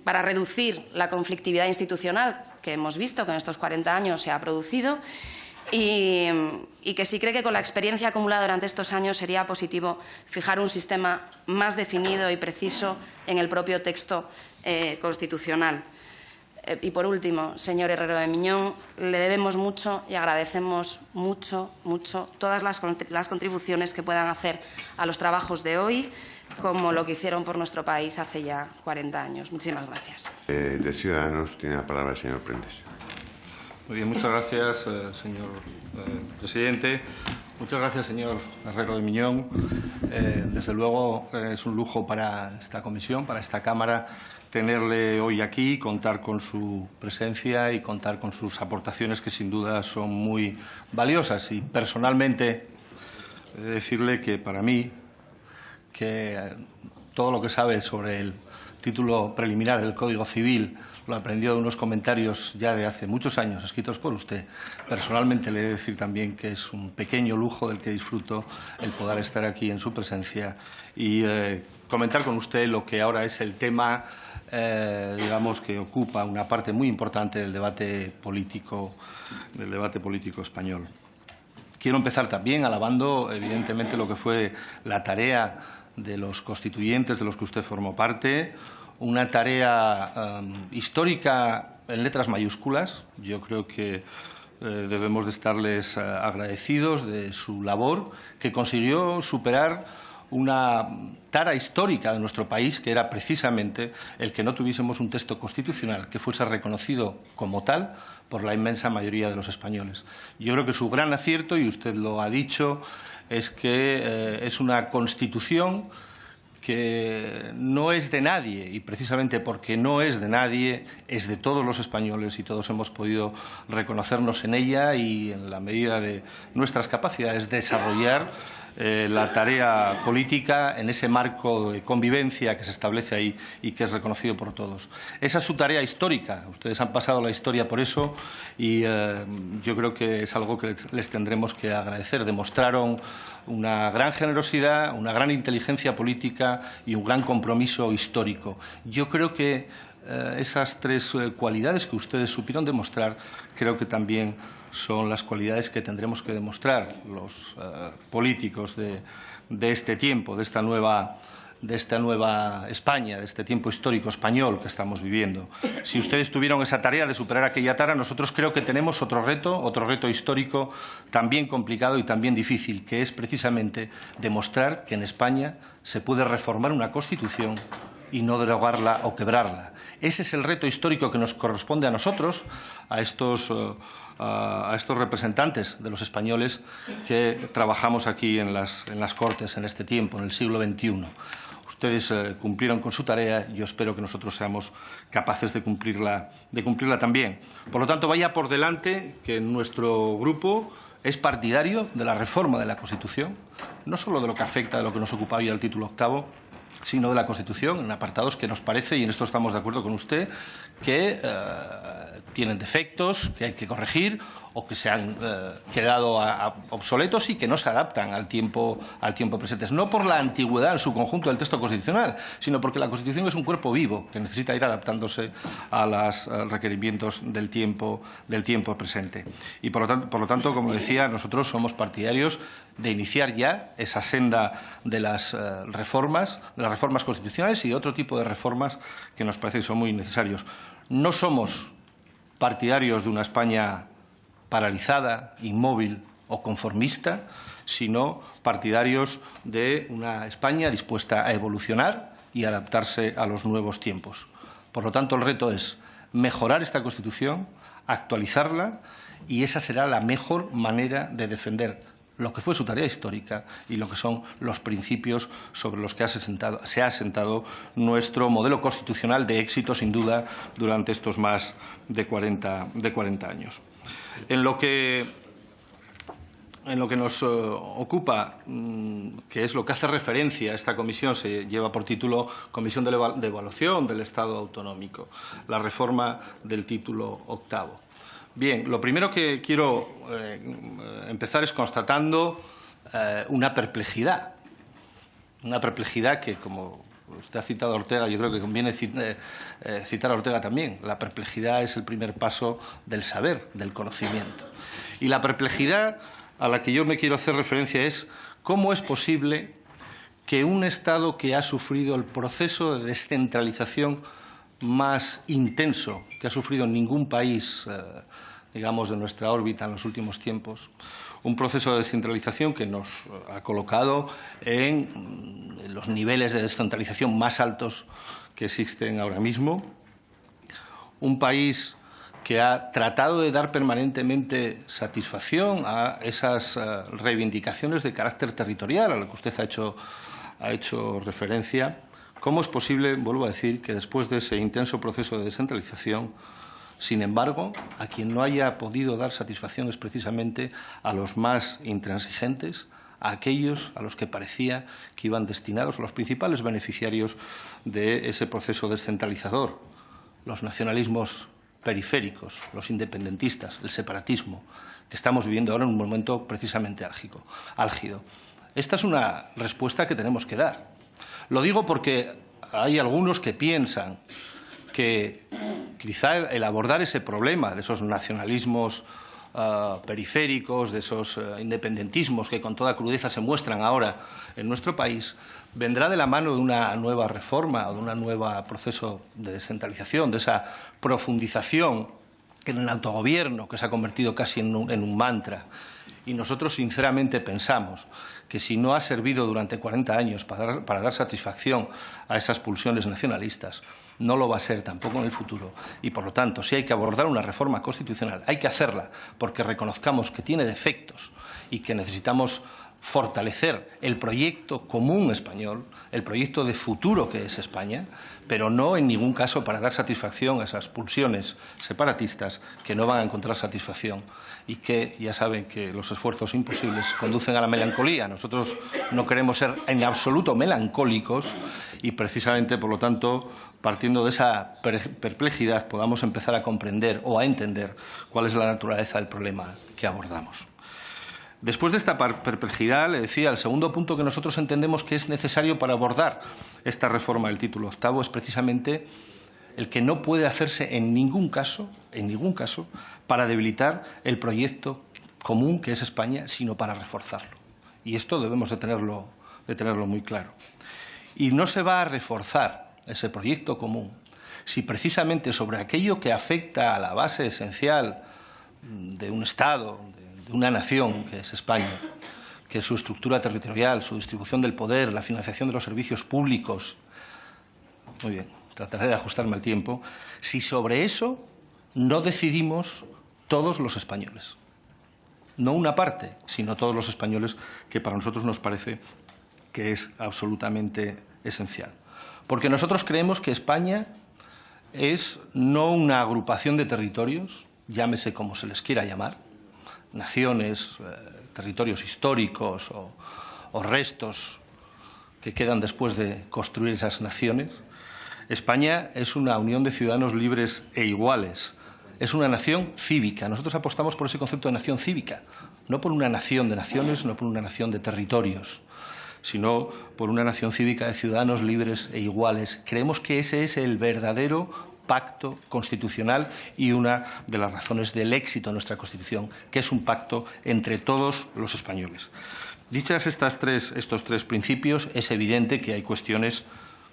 para reducir la conflictividad institucional que hemos visto que en estos 40 años se ha producido y que si cree que con la experiencia acumulada durante estos años sería positivo fijar un sistema más definido y preciso en el propio texto constitucional. Y por último, señor Herrero de Miñón, le debemos mucho y agradecemos mucho todas las contribuciones que puedan hacer a los trabajos de hoy, como lo que hicieron por nuestro país hace ya 40 años. Muchísimas gracias. De Ciudadanos tiene la palabra el señor Prendes. Muy bien, muchas gracias, señor presidente. Muchas gracias, señor Herrero de Miñón. Desde luego es un lujo para esta comisión, para esta Cámara, tenerle hoy aquí, contar con su presencia y contar con sus aportaciones, que sin duda son muy valiosas. Y personalmente, he de decirle que para mí, que todo lo que sabe sobre el título preliminar del Código Civil lo aprendió de unos comentarios ya de hace muchos años escritos por usted. Personalmente le he de decir también que es un pequeño lujo del que disfruto el poder estar aquí en su presencia y comentar con usted lo que ahora es el tema, digamos, que ocupa una parte muy importante del debate político español. Quiero empezar también alabando, evidentemente, lo que fue la tarea de los constituyentes de los que usted formó parte, una tarea histórica en letras mayúsculas. Yo creo que debemos de estarles agradecidos de su labor, que consiguió superar una tara histórica de nuestro país, que era precisamente el que no tuviésemos un texto constitucional que fuese reconocido como tal por la inmensa mayoría de los españoles. Yo creo que su gran acierto, y usted lo ha dicho, es que es una Constitución que no es de nadie, y precisamente porque no es de nadie, es de todos los españoles, y todos hemos podido reconocernos en ella y, en la medida de nuestras capacidades, desarrollar la tarea política en ese marco de convivencia que se establece ahí y que es reconocido por todos. Esa es su tarea histórica. Ustedes han pasado la historia por eso y yo creo que es algo que les tendremos que agradecer. Demostraron una gran generosidad, una gran inteligencia política y un gran compromiso histórico. Yo creo que esas 3 cualidades que ustedes supieron demostrar, creo que también son las cualidades que tendremos que demostrar los políticos de este tiempo, de esta nueva España, de este tiempo histórico español que estamos viviendo. Si ustedes tuvieron esa tarea de superar aquella tara, nosotros creo que tenemos otro reto histórico también complicado y también difícil, que es precisamente demostrar que en España se puede reformar una Constitución y no derogarla o quebrarla. Ese es el reto histórico que nos corresponde a nosotros, a estos representantes de los españoles que trabajamos aquí en las Cortes en este tiempo, en el siglo XXI. Ustedes cumplieron con su tarea y yo espero que nosotros seamos capaces de cumplirla también. Por lo tanto, vaya por delante que nuestro grupo es partidario de la reforma de la Constitución, no solo de lo que afecta a lo que nos ocupa hoy el título 8º, sino de la Constitución, en apartados que nos parece, y en esto estamos de acuerdo con usted, que tienen defectos, que hay que corregir o que se han quedado obsoletos y que no se adaptan al tiempo presente. No por la antigüedad en su conjunto del texto constitucional, sino porque la Constitución es un cuerpo vivo que necesita ir adaptándose a los requerimientos del tiempo presente. Y por lo tanto, como decía, nosotros somos partidarios de iniciar ya esa senda de las reformas constitucionales y de otro tipo de reformas que nos parece que son muy necesarios. No somos partidarios de una España paralizada, inmóvil o conformista, sino partidarios de una España dispuesta a evolucionar y adaptarse a los nuevos tiempos. Por lo tanto, el reto es mejorar esta Constitución, actualizarla, y esa será la mejor manera de defender lo que fue su tarea histórica y lo que son los principios sobre los que se ha asentado nuestro modelo constitucional de éxito, sin duda, durante estos más de 40 años. En lo que en lo que nos ocupa, que es lo que hace referencia a esta comisión, se lleva por título Comisión de Evaluación del Estado Autonómico, la reforma del título octavo. Bien, lo primero que quiero empezar es constatando una perplejidad que, como usted ha citado a Ortega, yo creo que conviene citar a Ortega también. La perplejidad es el primer paso del saber, del conocimiento. Y la perplejidad a la que yo me quiero hacer referencia es cómo es posible que un Estado que ha sufrido el proceso de descentralización más intenso que ha sufrido ningún país, digamos, de nuestra órbita en los últimos tiempos, un proceso de descentralización que nos ha colocado en los niveles de descentralización más altos que existen ahora mismo, un país que ha tratado de dar permanentemente satisfacción a esas reivindicaciones de carácter territorial a lo que usted ha hecho referencia. ¿Cómo es posible, vuelvo a decir, que después de ese intenso proceso de descentralización, sin embargo, a quien no haya podido dar satisfacción es precisamente a los más intransigentes, a aquellos a los que parecía que iban destinados, los principales beneficiarios de ese proceso descentralizador, los nacionalismos periféricos, los independentistas, el separatismo, que estamos viviendo ahora en un momento precisamente álgido? Esta es una respuesta que tenemos que dar. Lo digo porque hay algunos que piensan que quizá el abordar ese problema de esos nacionalismos periféricos, de esos independentismos que con toda crudeza se muestran ahora en nuestro país, vendrá de la mano de una nueva reforma o de un nuevo proceso de descentralización, de esa profundización en el autogobierno que se ha convertido casi en un mantra. Y nosotros sinceramente pensamos que si no ha servido durante 40 años para dar satisfacción a esas pulsiones nacionalistas, no lo va a ser tampoco en el futuro. Y, por lo tanto, si hay que abordar una reforma constitucional, hay que hacerla porque reconozcamos que tiene defectos y que necesitamos fortalecer el proyecto común español, el proyecto de futuro que es España, pero no en ningún caso para dar satisfacción a esas pulsiones separatistas que no van a encontrar satisfacción y que ya saben que los esfuerzos imposibles conducen a la melancolía. Nosotros no queremos ser en absoluto melancólicos y precisamente, por lo tanto, partiendo de esa perplejidad, podamos empezar a comprender o a entender cuál es la naturaleza del problema que abordamos. Después de esta perplejidad, le decía, el segundo punto que nosotros entendemos que es necesario para abordar esta reforma del título octavo es precisamente el que no puede hacerse en ningún caso, para debilitar el proyecto común que es España, sino para reforzarlo. Y esto debemos de tenerlo muy claro. Y no se va a reforzar ese proyecto común si precisamente sobre aquello que afecta a la base esencial de un Estado, de una nación, que es España, que es su estructura territorial, su distribución del poder, la financiación de los servicios públicos. Muy bien, trataré de ajustarme al tiempo. Si sobre eso no decidimos todos los españoles, no una parte, sino todos los españoles, que para nosotros nos parece que es absolutamente esencial. Porque nosotros creemos que España es no una agrupación de territorios, llámese como se les quiera llamar, naciones, territorios históricos o restos que quedan después de construir esas naciones. España es una unión de ciudadanos libres e iguales. Es una nación cívica. Nosotros apostamos por ese concepto de nación cívica, no por una nación de naciones, no por una nación de territorios, sino por una nación cívica de ciudadanos libres e iguales. Creemos que ese es el verdadero pacto constitucional y una de las razones del éxito de nuestra Constitución, que es un pacto entre todos los españoles. Dichas estos tres principios, es evidente que hay cuestiones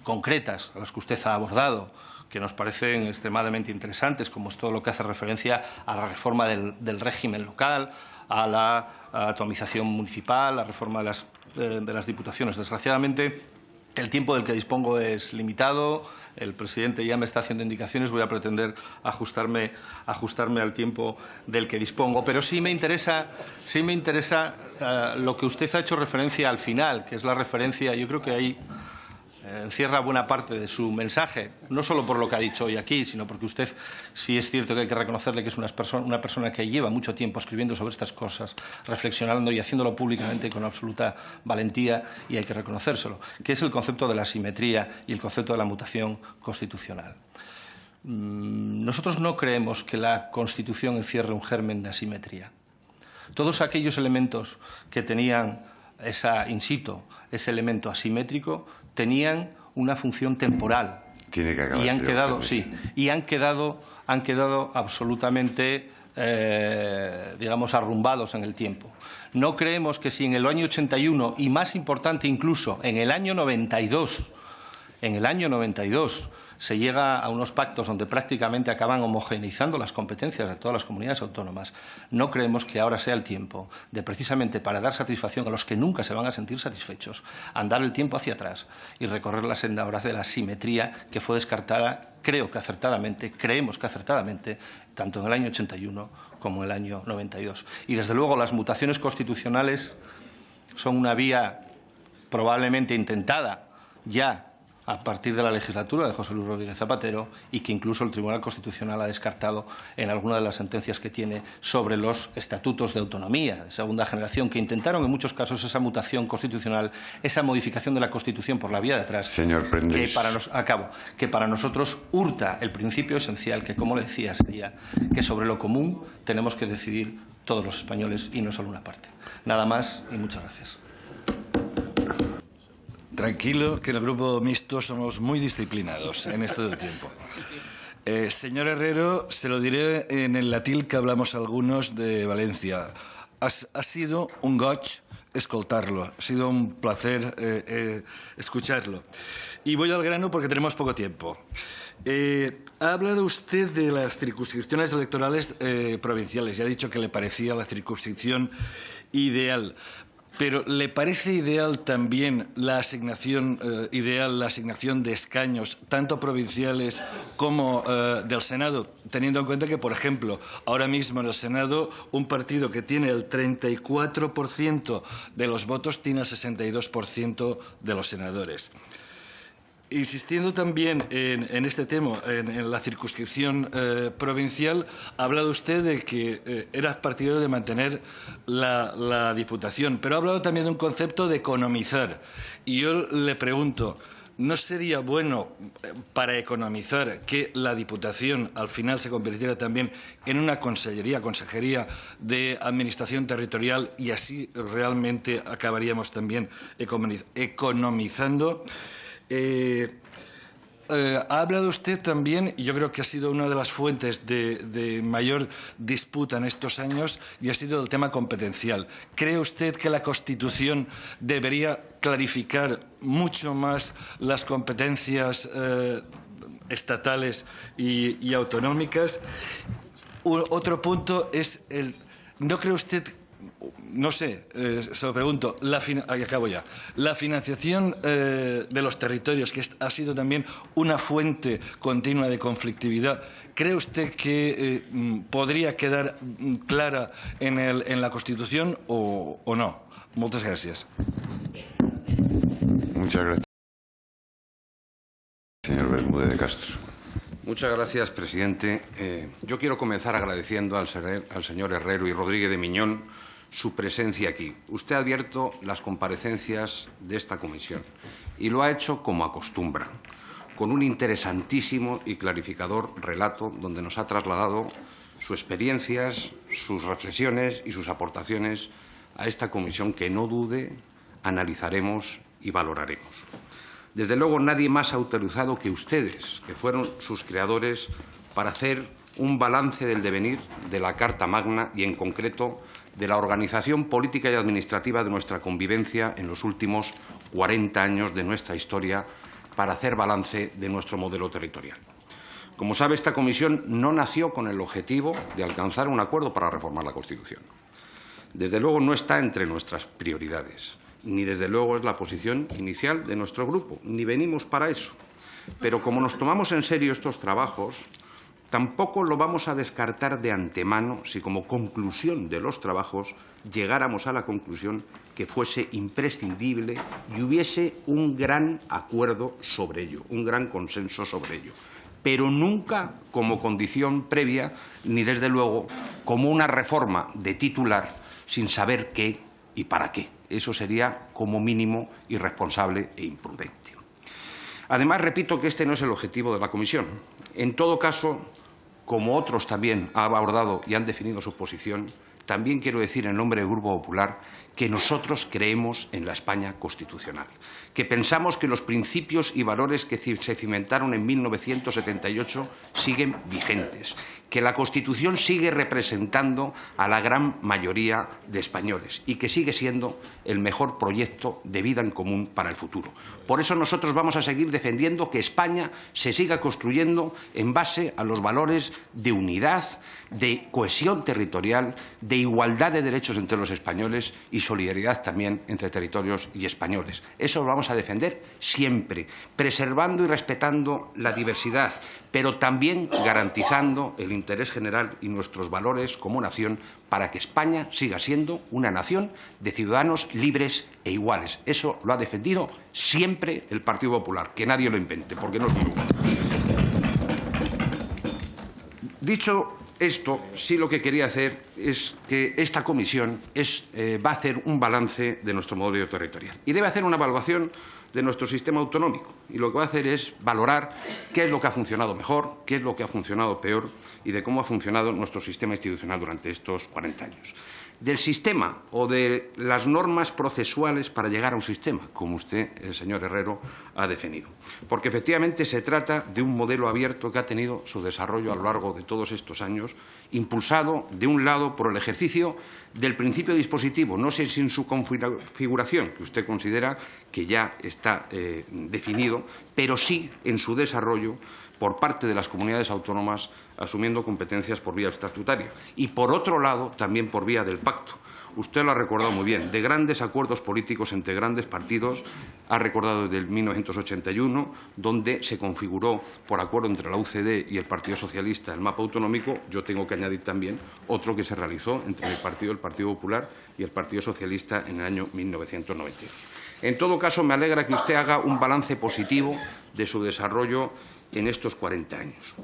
concretas a las que usted ha abordado, que nos parecen extremadamente interesantes, como es todo lo que hace referencia a la reforma del régimen local, a la atomización municipal, a la reforma de las diputaciones. Desgraciadamente, el tiempo del que dispongo es limitado. El presidente ya me está haciendo indicaciones. Voy a pretender ajustarme al tiempo del que dispongo. Pero sí me interesa lo que usted ha hecho referencia al final, que es la referencia. Yo creo que ahí encierra buena parte de su mensaje, no solo por lo que ha dicho hoy aquí, sino porque usted sí es cierto que hay que reconocerle que es una persona que lleva mucho tiempo escribiendo sobre estas cosas, reflexionando y haciéndolo públicamente con absoluta valentía, y hay que reconocérselo, que es el concepto de la asimetría y el concepto de la mutación constitucional. Nosotros no creemos que la Constitución encierre un germen de asimetría. Todos aquellos elementos que tenían ese elemento asimétrico, tenían una función temporal. Tiene que acabar, y han quedado absolutamente, digamos, arrumbados en el tiempo. No creemos que si en el año 81, y más importante incluso, en el año 92, se llega a unos pactos donde prácticamente acaban homogeneizando las competencias de todas las comunidades autónomas, no creemos que ahora sea el tiempo de, precisamente para dar satisfacción a los que nunca se van a sentir satisfechos, andar el tiempo hacia atrás y recorrer la senda ahora de la simetría que fue descartada, creemos que acertadamente, tanto en el año 81 como en el año 92. Y, desde luego, las mutaciones constitucionales son una vía probablemente intentada ya a partir de la legislatura de José Luis Rodríguez Zapatero, y que incluso el Tribunal Constitucional ha descartado en alguna de las sentencias que tiene sobre los estatutos de autonomía de segunda generación, que intentaron en muchos casos esa mutación constitucional, esa modificación de la Constitución por la vía de atrás, señor Prendes, que para nosotros hurta el principio esencial, que, como le decía, sería que sobre lo común tenemos que decidir todos los españoles y no solo una parte. Nada más y muchas gracias. Tranquilo, que en el Grupo Mixto somos muy disciplinados en esto del tiempo. Señor Herrero, se lo diré en el latín que hablamos algunos de Valencia. Ha sido un goig escoltarlo, ha sido un placer escucharlo. Y voy al grano porque tenemos poco tiempo. Ha hablado usted de las circunscripciones electorales provinciales y ha dicho que le parecía la circunscripción ideal. Pero ¿le parece ideal también la asignación de escaños, tanto provinciales como del Senado, teniendo en cuenta que, por ejemplo, ahora mismo en el Senado un partido que tiene el 34% de los votos tiene el 62% de los senadores? Insistiendo también en este tema, en la circunscripción provincial, ha hablado usted de que era partidario de mantener la Diputación, pero ha hablado también de un concepto de economizar. Y yo le pregunto, ¿no sería bueno para economizar que la Diputación al final se convirtiera también en una consejería de Administración Territorial, y así realmente acabaríamos también economizando? Ha hablado usted también, y yo creo que ha sido una de las fuentes de mayor disputa en estos años, y ha sido el tema competencial. ¿Cree usted que la Constitución debería clarificar mucho más las competencias estatales y autonómicas? Otro punto es el... ¿No cree usted... No sé, se lo pregunto, acabo ya. La financiación de los territorios, que ha sido también una fuente continua de conflictividad, ¿cree usted que podría quedar clara en la Constitución o no? Muchas gracias. Muchas gracias. Señor Bermúdez de Castro. Muchas gracias, presidente. Yo quiero comenzar agradeciendo al señor Herrero y Rodríguez de Miñón su presencia aquí. Usted ha abierto las comparecencias de esta comisión y lo ha hecho como acostumbra, con un interesantísimo y clarificador relato donde nos ha trasladado sus experiencias, sus reflexiones y sus aportaciones a esta comisión que, no dude, analizaremos y valoraremos. Desde luego, nadie más ha autorizado que ustedes, que fueron sus creadores, para hacer un balance del devenir de la Carta Magna y, en concreto, de la organización política y administrativa de nuestra convivencia en los últimos 40 años de nuestra historia, para hacer balance de nuestro modelo territorial. Como sabe, esta comisión no nació con el objetivo de alcanzar un acuerdo para reformar la Constitución. Desde luego no está entre nuestras prioridades, ni desde luego es la posición inicial de nuestro grupo, ni venimos para eso. Pero como nos tomamos en serio estos trabajos, Tampoco lo vamos a descartar de antemano si, como conclusión de los trabajos, llegáramos a la conclusión que fuese imprescindible y hubiese un gran acuerdo sobre ello, un gran consenso sobre ello, pero nunca como condición previa ni, desde luego, como una reforma de titular sin saber qué y para qué. Eso sería, como mínimo, irresponsable e imprudente. Además, repito que este no es el objetivo de la Comisión. En todo caso, como otros también han abordado y han definido su posición, también quiero decir en nombre del Grupo Popular que nosotros creemos en la España constitucional, que pensamos que los principios y valores que se cimentaron en 1978 siguen vigentes, que la Constitución sigue representando a la gran mayoría de españoles y que sigue siendo el mejor proyecto de vida en común para el futuro. Por eso nosotros vamos a seguir defendiendo que España se siga construyendo en base a los valores de unidad, de cohesión territorial, de igualdad de derechos entre los españoles y solidaridad también entre territorios y españoles. Eso lo vamos a defender siempre, preservando y respetando la diversidad, pero también garantizando el interés general y nuestros valores como nación para que España siga siendo una nación de ciudadanos libres e iguales. Eso lo ha defendido siempre el Partido Popular, que nadie lo invente, porque no es nuevo. Dicho esto, sí lo que quería hacer es que esta comisión va a hacer un balance de nuestro modelo territorial y debe hacer una evaluación de nuestro sistema autonómico. Y lo que va a hacer es valorar qué es lo que ha funcionado mejor, qué es lo que ha funcionado peor y de cómo ha funcionado nuestro sistema institucional durante estos 40 años. Del sistema o de las normas procesuales para llegar a un sistema, como usted, el señor Herrero, ha definido. Porque efectivamente se trata de un modelo abierto que ha tenido su desarrollo a lo largo de todos estos años, impulsado, de un lado, por el ejercicio del principio dispositivo, no sé si en su configuración, que usted considera que ya está definido, pero sí en su desarrollo por parte de las comunidades autónomas asumiendo competencias por vía estatutaria y, por otro lado, también por vía del pacto. Usted lo ha recordado muy bien, de grandes acuerdos políticos entre grandes partidos, ha recordado desde 1981, donde se configuró por acuerdo entre la UCD y el Partido Socialista el mapa autonómico. Yo tengo que añadir también otro que se realizó entre el Partido Popular y el Partido Socialista en el año 1992. En todo caso, me alegra que usted haga un balance positivo de su desarrollo en estos 40 años.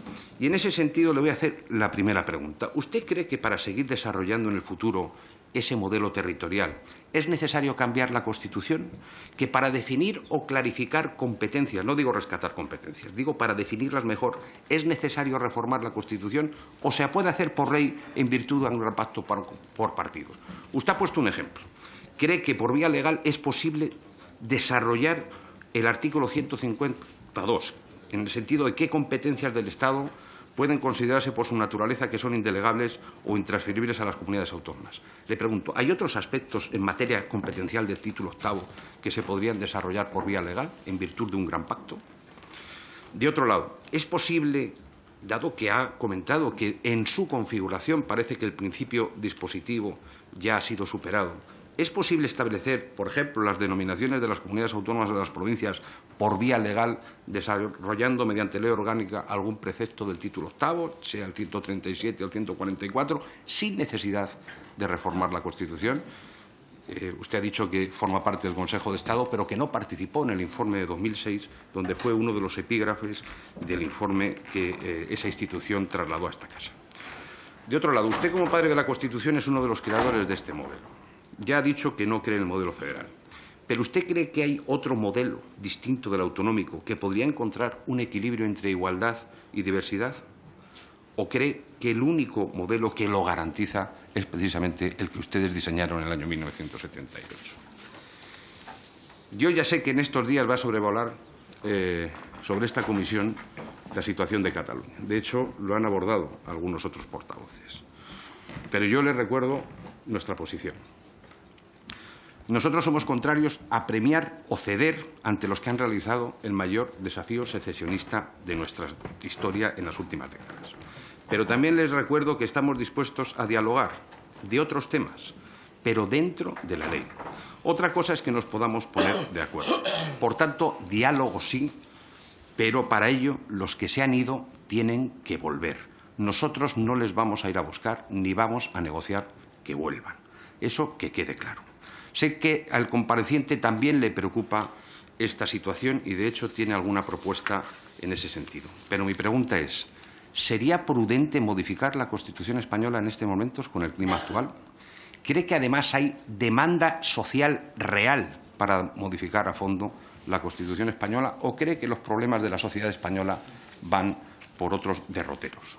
Y en ese sentido le voy a hacer la primera pregunta. ¿Usted cree que para seguir desarrollando en el futuro ese modelo territorial es necesario cambiar la Constitución? ¿Que para definir o clarificar competencias, no digo rescatar competencias, digo para definirlas mejor, es necesario reformar la Constitución o se puede hacer por ley en virtud de un gran pacto por partidos? Usted ha puesto un ejemplo. ¿Cree que por vía legal es posible desarrollar el artículo 152, en el sentido de qué competencias del Estado pueden considerarse por su naturaleza que son indelegables o intransferibles a las comunidades autónomas? Le pregunto, ¿hay otros aspectos en materia competencial del título octavo que se podrían desarrollar por vía legal en virtud de un gran pacto? De otro lado, ¿es posible, dado que ha comentado que en su configuración parece que el principio dispositivo ya ha sido superado, ¿es posible establecer, por ejemplo, las denominaciones de las comunidades autónomas de las provincias por vía legal, desarrollando mediante ley orgánica algún precepto del título octavo, sea el 137 o el 144, sin necesidad de reformar la Constitución? Usted ha dicho que forma parte del Consejo de Estado, pero que no participó en el informe de 2006, donde fue uno de los epígrafes del informe que esa institución trasladó a esta casa. De otro lado, usted, como padre de la Constitución, es uno de los creadores de este modelo. Ya ha dicho que no cree en el modelo federal. ¿Pero usted cree que hay otro modelo distinto del autonómico que podría encontrar un equilibrio entre igualdad y diversidad? ¿O cree que el único modelo que lo garantiza es precisamente el que ustedes diseñaron en el año 1978? Yo ya sé que en estos días va a sobrevolar sobre esta comisión la situación de Cataluña. De hecho, lo han abordado algunos otros portavoces. Pero yo les recuerdo nuestra posición. Nosotros somos contrarios a premiar o ceder ante los que han realizado el mayor desafío secesionista de nuestra historia en las últimas décadas. Pero también les recuerdo que estamos dispuestos a dialogar de otros temas, pero dentro de la ley. Otra cosa es que nos podamos poner de acuerdo. Por tanto, diálogo sí, pero para ello los que se han ido tienen que volver. nosotros no les vamos a ir a buscar ni vamos a negociar que vuelvan. Eso que quede claro. Sé que al compareciente también le preocupa esta situación y, de hecho, tiene alguna propuesta en ese sentido. Pero mi pregunta es, ¿sería prudente modificar la Constitución española en este momento con el clima actual? ¿Cree que además hay demanda social real para modificar a fondo la Constitución española o cree que los problemas de la sociedad española van por otros derroteros?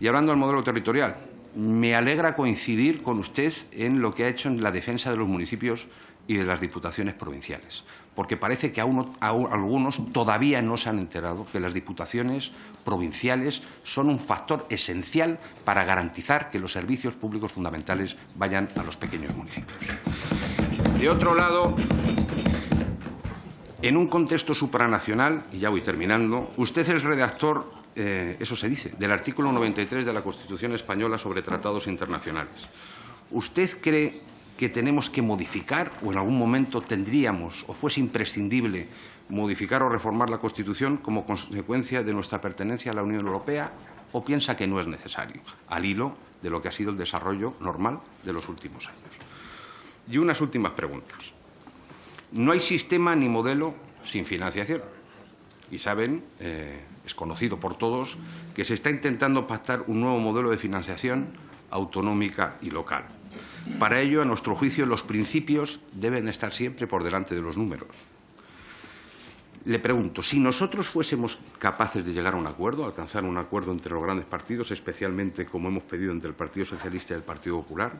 Y hablando del modelo territorial, me alegra coincidir con usted en lo que ha hecho en la defensa de los municipios y de las diputaciones provinciales, porque parece que algunos todavía no se han enterado que las diputaciones provinciales son un factor esencial para garantizar que los servicios públicos fundamentales vayan a los pequeños municipios. De otro lado, en un contexto supranacional, y ya voy terminando, usted es redactor, eso se dice, del artículo 93 de la Constitución española sobre tratados internacionales. ¿Usted cree que tenemos que modificar o en algún momento tendríamos o fuese imprescindible modificar o reformar la Constitución como consecuencia de nuestra pertenencia a la Unión Europea o piensa que no es necesario, al hilo de lo que ha sido el desarrollo normal de los últimos años? Y unas últimas preguntas. No hay sistema ni modelo sin financiación. Y saben, es conocido por todos, que se está intentando pactar un nuevo modelo de financiación autonómica y local. Para ello, a nuestro juicio, los principios deben estar siempre por delante de los números. Le pregunto, si nosotros fuésemos capaces de llegar a un acuerdo, alcanzar un acuerdo entre los grandes partidos, especialmente como hemos pedido entre el Partido Socialista y el Partido Popular,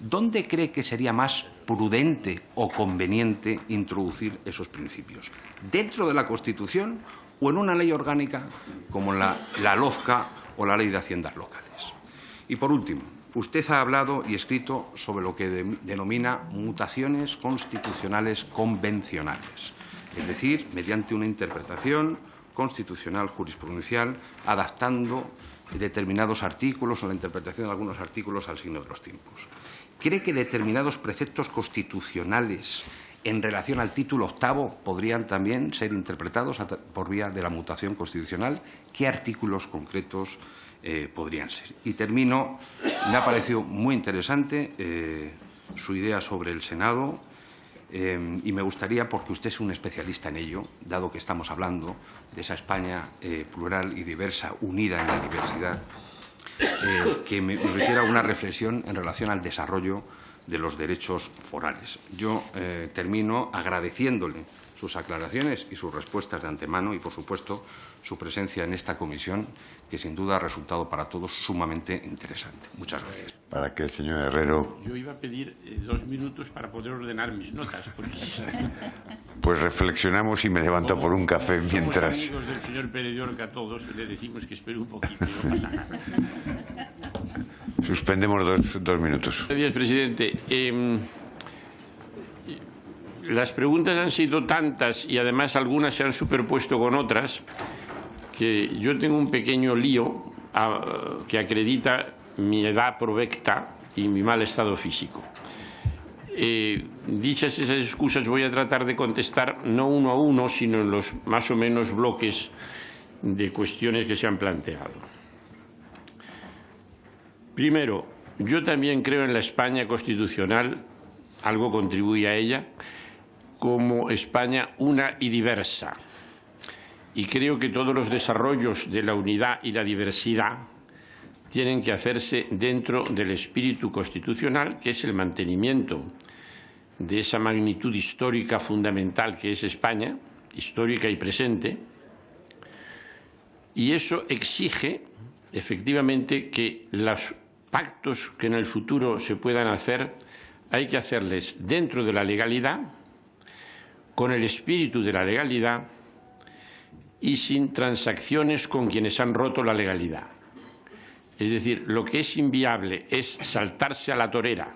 ¿dónde cree que sería más prudente o conveniente introducir esos principios? ¿Dentro de la Constitución o en una ley orgánica como la LOFCA o la Ley de Haciendas Locales? Y, por último, usted ha hablado y escrito sobre lo que denomina mutaciones constitucionales convencionales, es decir, mediante una interpretación constitucional jurisprudencial, adaptando determinados artículos o la interpretación de algunos artículos al signo de los tiempos. ¿Cree que determinados preceptos constitucionales en relación al título octavo podrían también ser interpretados por vía de la mutación constitucional? ¿Qué artículos concretos podrían ser? Y termino, me ha parecido muy interesante su idea sobre el Senado y me gustaría, porque usted es un especialista en ello, dado que estamos hablando de esa España plural y diversa, unida en la diversidad, que nos hiciera una reflexión en relación al desarrollo de los derechos forales. Yo termino agradeciéndole sus aclaraciones y sus respuestas de antemano y, por supuesto, su presencia en esta comisión, que sin duda ha resultado para todos sumamente interesante. Muchas gracias. Para que el señor Herrero... Yo iba a pedir 2 minutos para poder ordenar mis notas. Porque... Pues reflexionamos y me levanto por un café mientras... Somos amigos del señor Pérez Llorca, a todos le decimos que espere un poquito, no pasa nada. Suspendemos 2 minutos. Gracias, presidente. Las preguntas han sido tantas y además algunas se han superpuesto con otras que yo tengo un pequeño lío que acredita mi edad provecta y mi mal estado físico. Dichas esas excusas, voy a tratar de contestar no uno a uno, sino en los más o menos bloques de cuestiones que se han planteado. Primero, yo también creo en la España constitucional, algo contribuye a ella, como España una y diversa. Y creo que todos los desarrollos de la unidad y la diversidad tienen que hacerse dentro del espíritu constitucional, que es el mantenimiento de esa magnitud histórica fundamental que es España, histórica y presente, y eso exige, efectivamente, que los pactos que en el futuro se puedan hacer hay que hacerles dentro de la legalidad, con el espíritu de la legalidad y sin transacciones con quienes han roto la legalidad. Es decir, lo que es inviable es saltarse a la torera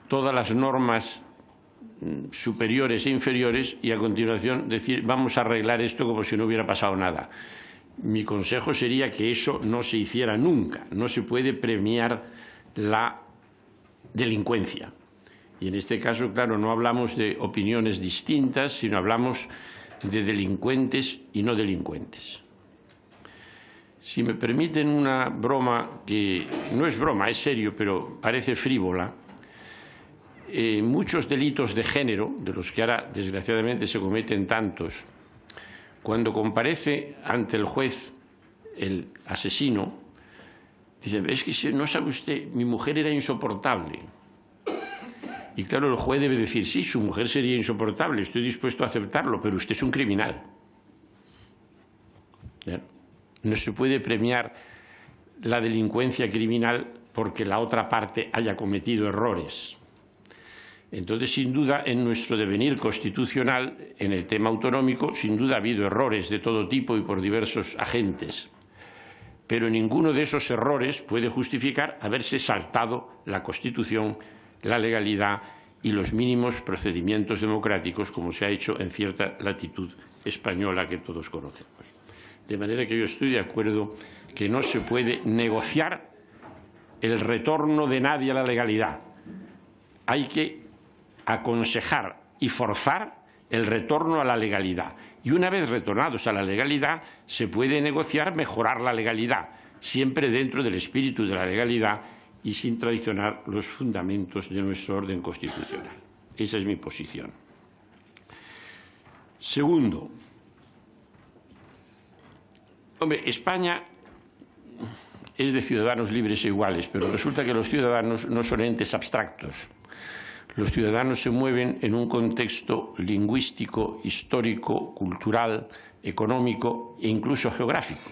todas las normas superiores e inferiores y a continuación decir vamos a arreglar esto como si no hubiera pasado nada. Mi consejo sería que eso no se hiciera nunca. No se puede premiar la delincuencia. Y en este caso, claro, no hablamos de opiniones distintas, sino hablamos de delincuentes y no delincuentes. Si me permiten una broma, que no es broma, es serio, pero parece frívola, muchos delitos de género, de los que ahora desgraciadamente se cometen tantos, cuando comparece ante el juez el asesino, dice: es que no sabe usted, mi mujer era insoportable. Y claro, el juez debe decir: sí, su mujer sería insoportable, estoy dispuesto a aceptarlo, pero usted es un criminal. ¿Ya? No se puede premiar la delincuencia criminal porque la otra parte haya cometido errores. Entonces, sin duda, en nuestro devenir constitucional, en el tema autonómico, sin duda ha habido errores de todo tipo y por diversos agentes. Pero ninguno de esos errores puede justificar haberse saltado la Constitución, la legalidad y los mínimos procedimientos democráticos, como se ha hecho en cierta latitud española que todos conocemos. De manera que yo estoy de acuerdo que no se puede negociar el retorno de nadie a la legalidad. Hay que aconsejar y forzar el retorno a la legalidad. Y una vez retornados a la legalidad, se puede negociar mejorar la legalidad, siempre dentro del espíritu de la legalidad y sin traicionar los fundamentos de nuestro orden constitucional. Esa es mi posición. Segundo, hombre, España es de ciudadanos libres e iguales, pero resulta que los ciudadanos no son entes abstractos. Los ciudadanos se mueven en un contexto lingüístico, histórico, cultural, económico e incluso geográfico.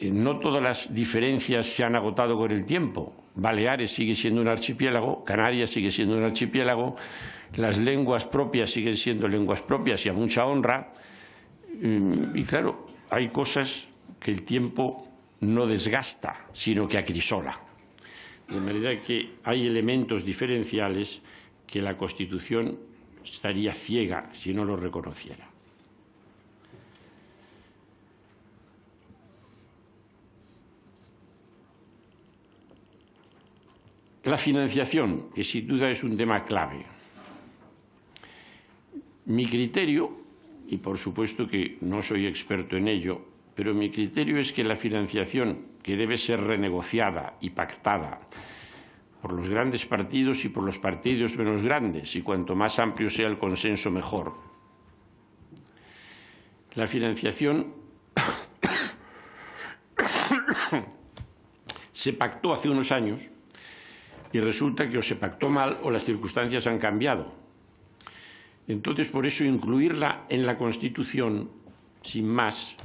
No todas las diferencias se han agotado con el tiempo. Baleares sigue siendo un archipiélago, Canarias sigue siendo un archipiélago, las lenguas propias siguen siendo lenguas propias y a mucha honra. Y claro, hay cosas que el tiempo no desgasta, sino que acrisola. De manera que hay elementos diferenciales que la Constitución estaría ciega si no los reconociera. La financiación, que sin duda es un tema clave. Mi criterio, y por supuesto que no soy experto en ello, pero mi criterio es que la financiación, que debe ser renegociada y pactada por los grandes partidos y por los partidos menos grandes, y cuanto más amplio sea el consenso, mejor. La financiación se pactó hace unos años y resulta que o se pactó mal o las circunstancias han cambiado. Entonces, por eso, incluirla en la Constitución, sin más,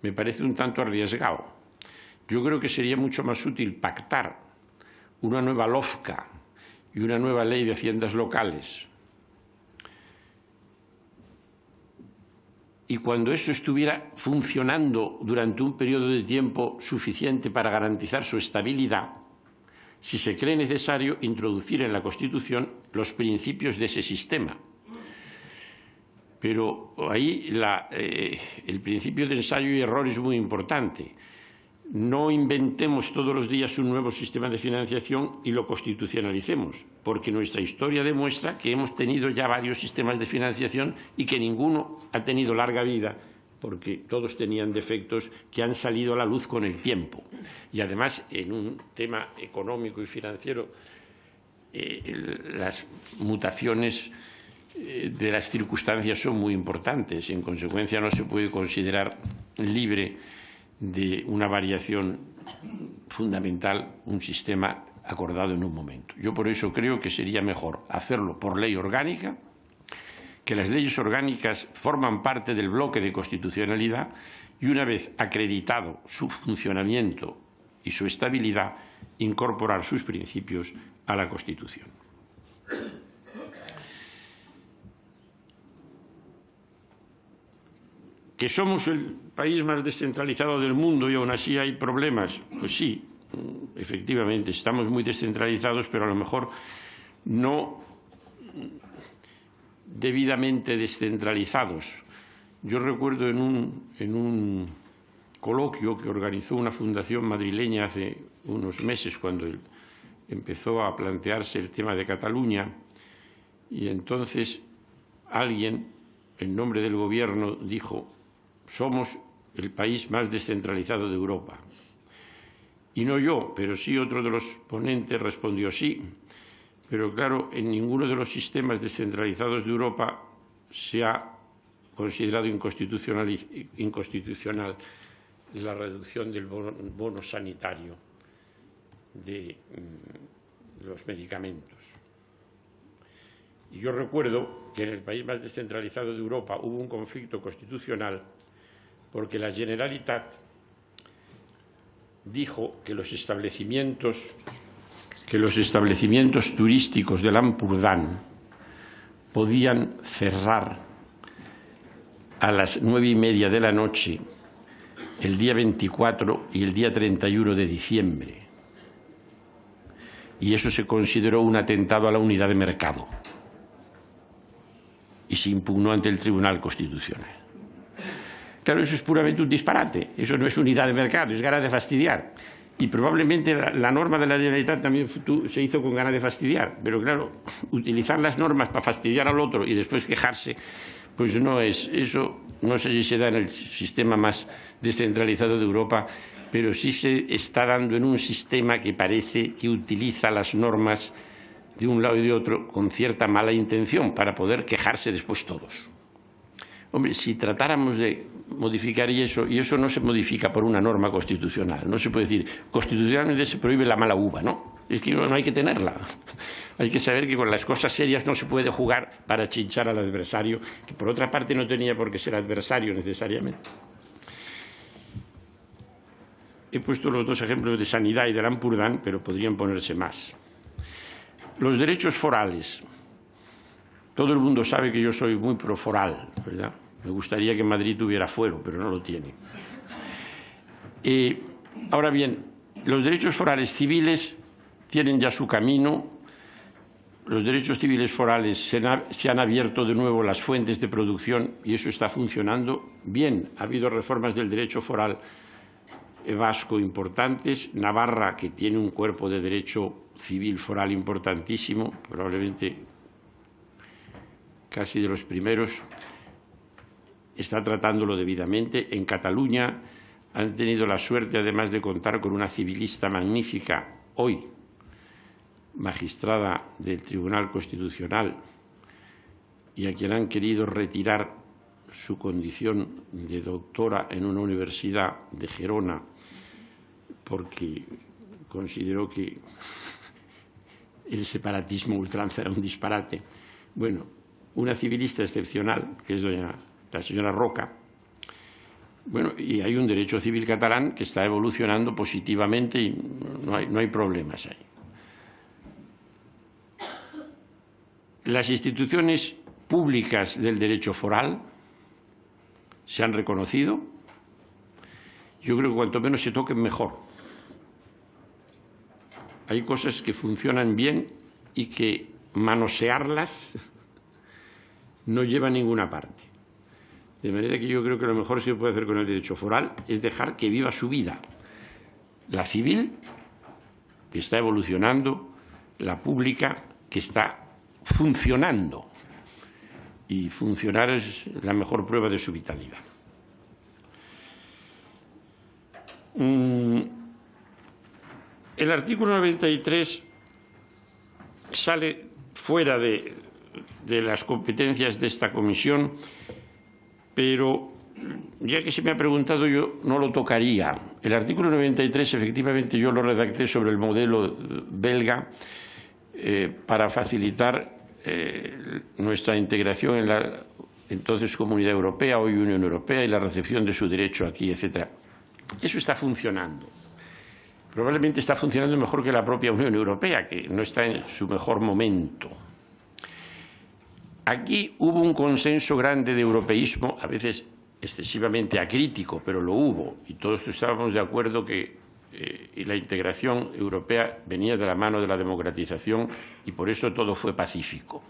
me parece un tanto arriesgado. Yo creo que sería mucho más útil pactar una nueva LOFCA y una nueva ley de haciendas locales. Y cuando eso estuviera funcionando durante un periodo de tiempo suficiente para garantizar su estabilidad, si se cree necesario, introducir en la Constitución los principios de ese sistema. Pero ahí el principio de ensayo y error es muy importante. No inventemos todos los días un nuevo sistema de financiación y lo constitucionalicemos, porque nuestra historia demuestra que hemos tenido ya varios sistemas de financiación y que ninguno ha tenido larga vida, porque todos tenían defectos que han salido a la luz con el tiempo. Y además, en un tema económico y financiero, las mutaciones de las circunstancias son muy importantes. En consecuencia, no se puede considerar libre de una variación fundamental un sistema acordado en un momento. Yo por eso creo que sería mejor hacerlo por ley orgánica, que las leyes orgánicas forman parte del bloque de constitucionalidad y una vez acreditado su funcionamiento y su estabilidad, incorporar sus principios a la Constitución. ¿Que somos el país más descentralizado del mundo y aún así hay problemas? Pues sí, efectivamente, estamos muy descentralizados, pero a lo mejor no debidamente descentralizados. Yo recuerdo en un coloquio que organizó una fundación madrileña hace unos meses, cuando empezó a plantearse el tema de Cataluña, y entonces alguien, en nombre del Gobierno, dijo: somos el país más descentralizado de Europa. Y no yo, pero sí otro de los ponentes respondió sí. Pero claro, en ninguno de los sistemas descentralizados de Europa se ha considerado inconstitucional la reducción del bono sanitario de los medicamentos. Y yo recuerdo que en el país más descentralizado de Europa hubo un conflicto constitucional porque la Generalitat dijo que los establecimientos turísticos del Ampurdán podían cerrar a las 9:30 de la noche el día 24 y el día 31 de diciembre. Y eso se consideró un atentado a la unidad de mercado y se impugnó ante el Tribunal Constitucional. Claro, eso es puramente un disparate, eso no es unidad de mercado, es ganas de fastidiar. Y probablemente la norma de la Generalitat también se hizo con ganas de fastidiar, pero claro, utilizar las normas para fastidiar al otro y después quejarse, pues no es eso. No sé si se da en el sistema más descentralizado de Europa, pero sí se está dando en un sistema que parece que utiliza las normas de un lado y de otro con cierta mala intención para poder quejarse después todos. Hombre, si tratáramos de modificar y eso no se modifica por una norma constitucional. No se puede decir, constitucionalmente se prohíbe la mala uva, ¿no? Es que no hay que tenerla. Hay que saber que con las cosas serias no se puede jugar para chinchar al adversario, que por otra parte no tenía por qué ser adversario necesariamente. He puesto los dos ejemplos de sanidad y del Ampurdán, pero podrían ponerse más. Los derechos forales. Todo el mundo sabe que yo soy muy proforal, ¿verdad? Me gustaría que Madrid tuviera fuero, pero no lo tiene. Ahora bien, los derechos forales civiles tienen ya su camino. Los derechos civiles forales se han abierto de nuevo las fuentes de producción y eso está funcionando bien. Ha habido reformas del derecho foral vasco importantes. Navarra, que tiene un cuerpo de derecho civil foral importantísimo, probablemente casi de los primeros, está tratándolo debidamente. En Cataluña han tenido la suerte, además de contar con una civilista magnífica, hoy magistrada del Tribunal Constitucional, y a quien han querido retirar su condición de doctora en una universidad de Gerona, porque consideró que el separatismo ultranza era un disparate. Bueno, una civilista excepcional, que es la señora Roca. Bueno, y hay un derecho civil catalán que está evolucionando positivamente y no hay problemas ahí. Las instituciones públicas del derecho foral se han reconocido. Yo creo que cuanto menos se toquen, mejor. Hay cosas que funcionan bien y que manosearlas no lleva a ninguna parte. De manera que yo creo que lo mejor que se puede hacer con el derecho foral es dejar que viva su vida. La civil, que está evolucionando, la pública, que está funcionando. Y funcionar es la mejor prueba de su vitalidad. El artículo 93 sale fuera de las competencias de esta comisión, pero ya que se me ha preguntado, yo no lo tocaría. El artículo 93, efectivamente, yo lo redacté sobre el modelo belga para facilitar nuestra integración en la entonces Comunidad Europea, hoy Unión Europea, y la recepción de su derecho aquí, etc. Eso está funcionando. Probablemente está funcionando mejor que la propia Unión Europea, que no está en su mejor momento. Aquí hubo un consenso grande de europeísmo, a veces excesivamente acrítico, pero lo hubo, y todos estábamos de acuerdo que la integración europea venía de la mano de la democratización y por eso todo fue pacífico.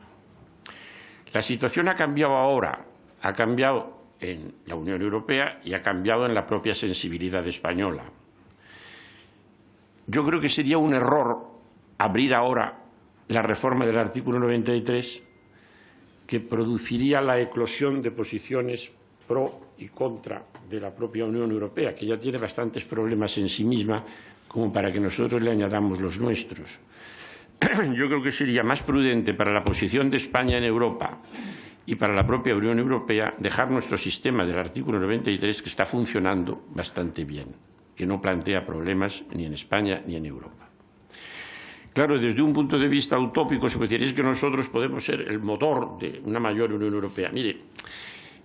La situación ha cambiado ahora, ha cambiado en la Unión Europea y ha cambiado en la propia sensibilidad española. Yo creo que sería un error abrir ahora la reforma del artículo 93, que produciría la eclosión de posiciones pro y contra de la propia Unión Europea, que ya tiene bastantes problemas en sí misma como para que nosotros le añadamos los nuestros. Yo creo que sería más prudente para la posición de España en Europa y para la propia Unión Europea dejar nuestro sistema del artículo 93, que está funcionando bastante bien, que no plantea problemas ni en España ni en Europa. Claro, desde un punto de vista utópico se puede decir, es que nosotros podemos ser el motor de una mayor Unión Europea. Mire,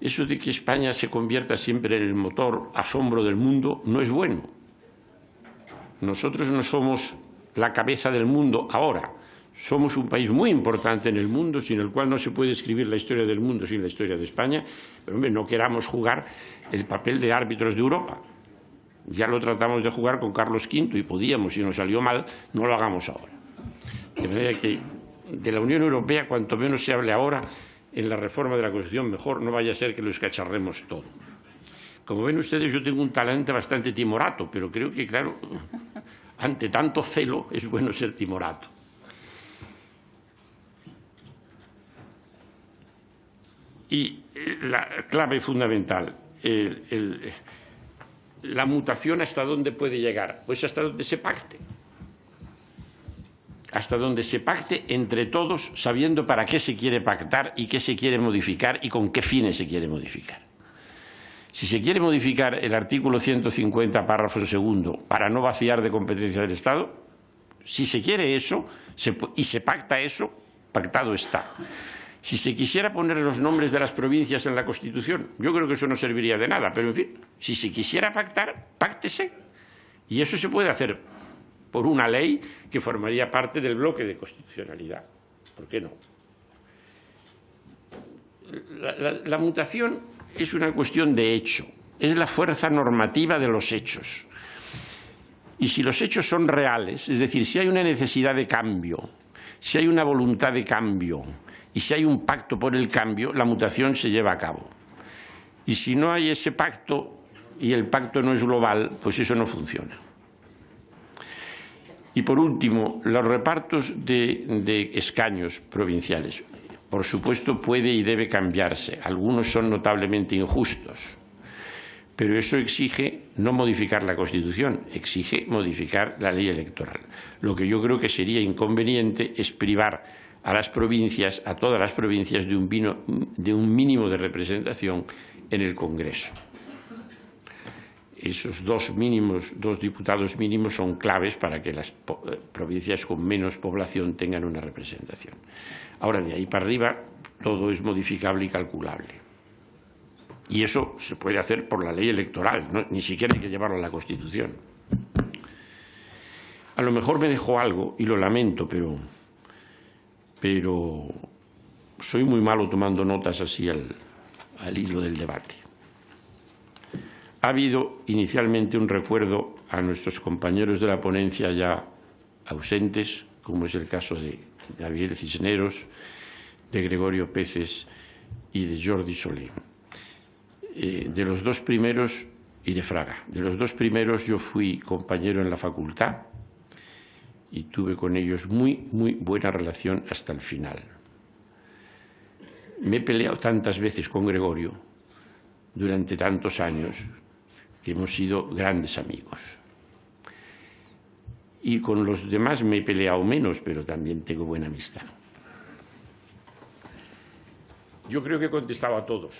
eso de que España se convierta siempre en el motor asombro del mundo no es bueno. Nosotros no somos la cabeza del mundo ahora. Somos un país muy importante en el mundo, sin el cual no se puede escribir la historia del mundo sin la historia de España. Pero, hombre, no queramos jugar el papel de árbitros de Europa. Ya lo tratamos de jugar con Carlos V y podíamos, y nos salió mal, no lo hagamos ahora. De manera que de la Unión Europea, cuanto menos se hable ahora, en la reforma de la Constitución, mejor, no vaya a ser que lo escacharremos todo. Como ven ustedes, yo tengo un talante bastante timorato, pero creo que, claro, ante tanto celo es bueno ser timorato. Y la clave fundamental, la mutación, ¿hasta dónde puede llegar? Pues hasta donde se pacte. Hasta donde se pacte entre todos, sabiendo para qué se quiere pactar y qué se quiere modificar y con qué fines se quiere modificar. Si se quiere modificar el artículo 150, párrafo segundo, para no vaciar de competencia del Estado, si se quiere eso y se pacta eso, pactado está. Si se quisiera poner los nombres de las provincias en la Constitución, yo creo que eso no serviría de nada, pero en fin, si se quisiera pactar, páctese. Y eso se puede hacer por una ley que formaría parte del bloque de constitucionalidad. ¿Por qué no? La mutación es una cuestión de hecho, es la fuerza normativa de los hechos. Y si los hechos son reales, es decir, si hay una necesidad de cambio, si hay una voluntad de cambio y si hay un pacto por el cambio, la mutación se lleva a cabo. Y si no hay ese pacto y el pacto no es global, pues eso no funciona. Y por último, los repartos de escaños provinciales. Por supuesto, puede y debe cambiarse. Algunos son notablemente injustos. Pero eso exige no modificar la Constitución, exige modificar la ley electoral. Lo que yo creo que sería inconveniente es privar a las provincias, a todas las provincias, de un mínimo de representación en el Congreso. Esos dos diputados mínimos son claves para que las provincias con menos población tengan una representación. Ahora, de ahí para arriba, todo es modificable y calculable. Y eso se puede hacer por la ley electoral, ¿no? Ni siquiera hay que llevarlo a la Constitución. A lo mejor me dejó algo, y lo lamento, pero soy muy malo tomando notas así al hilo del debate. Ha habido inicialmente un recuerdo a nuestros compañeros de la ponencia ya ausentes, como es el caso de Gabriel Cisneros, de Gregorio Peces y de Jordi Solé. De los dos primeros, y de Fraga, de los dos primeros yo fui compañero en la facultad y tuve con ellos muy buena relación hasta el final. Me he peleado tantas veces con Gregorio durante tantos años que hemos sido grandes amigos. Y con los demás me he peleado menos, pero también tengo buena amistad. Yo creo que he contestado a todos.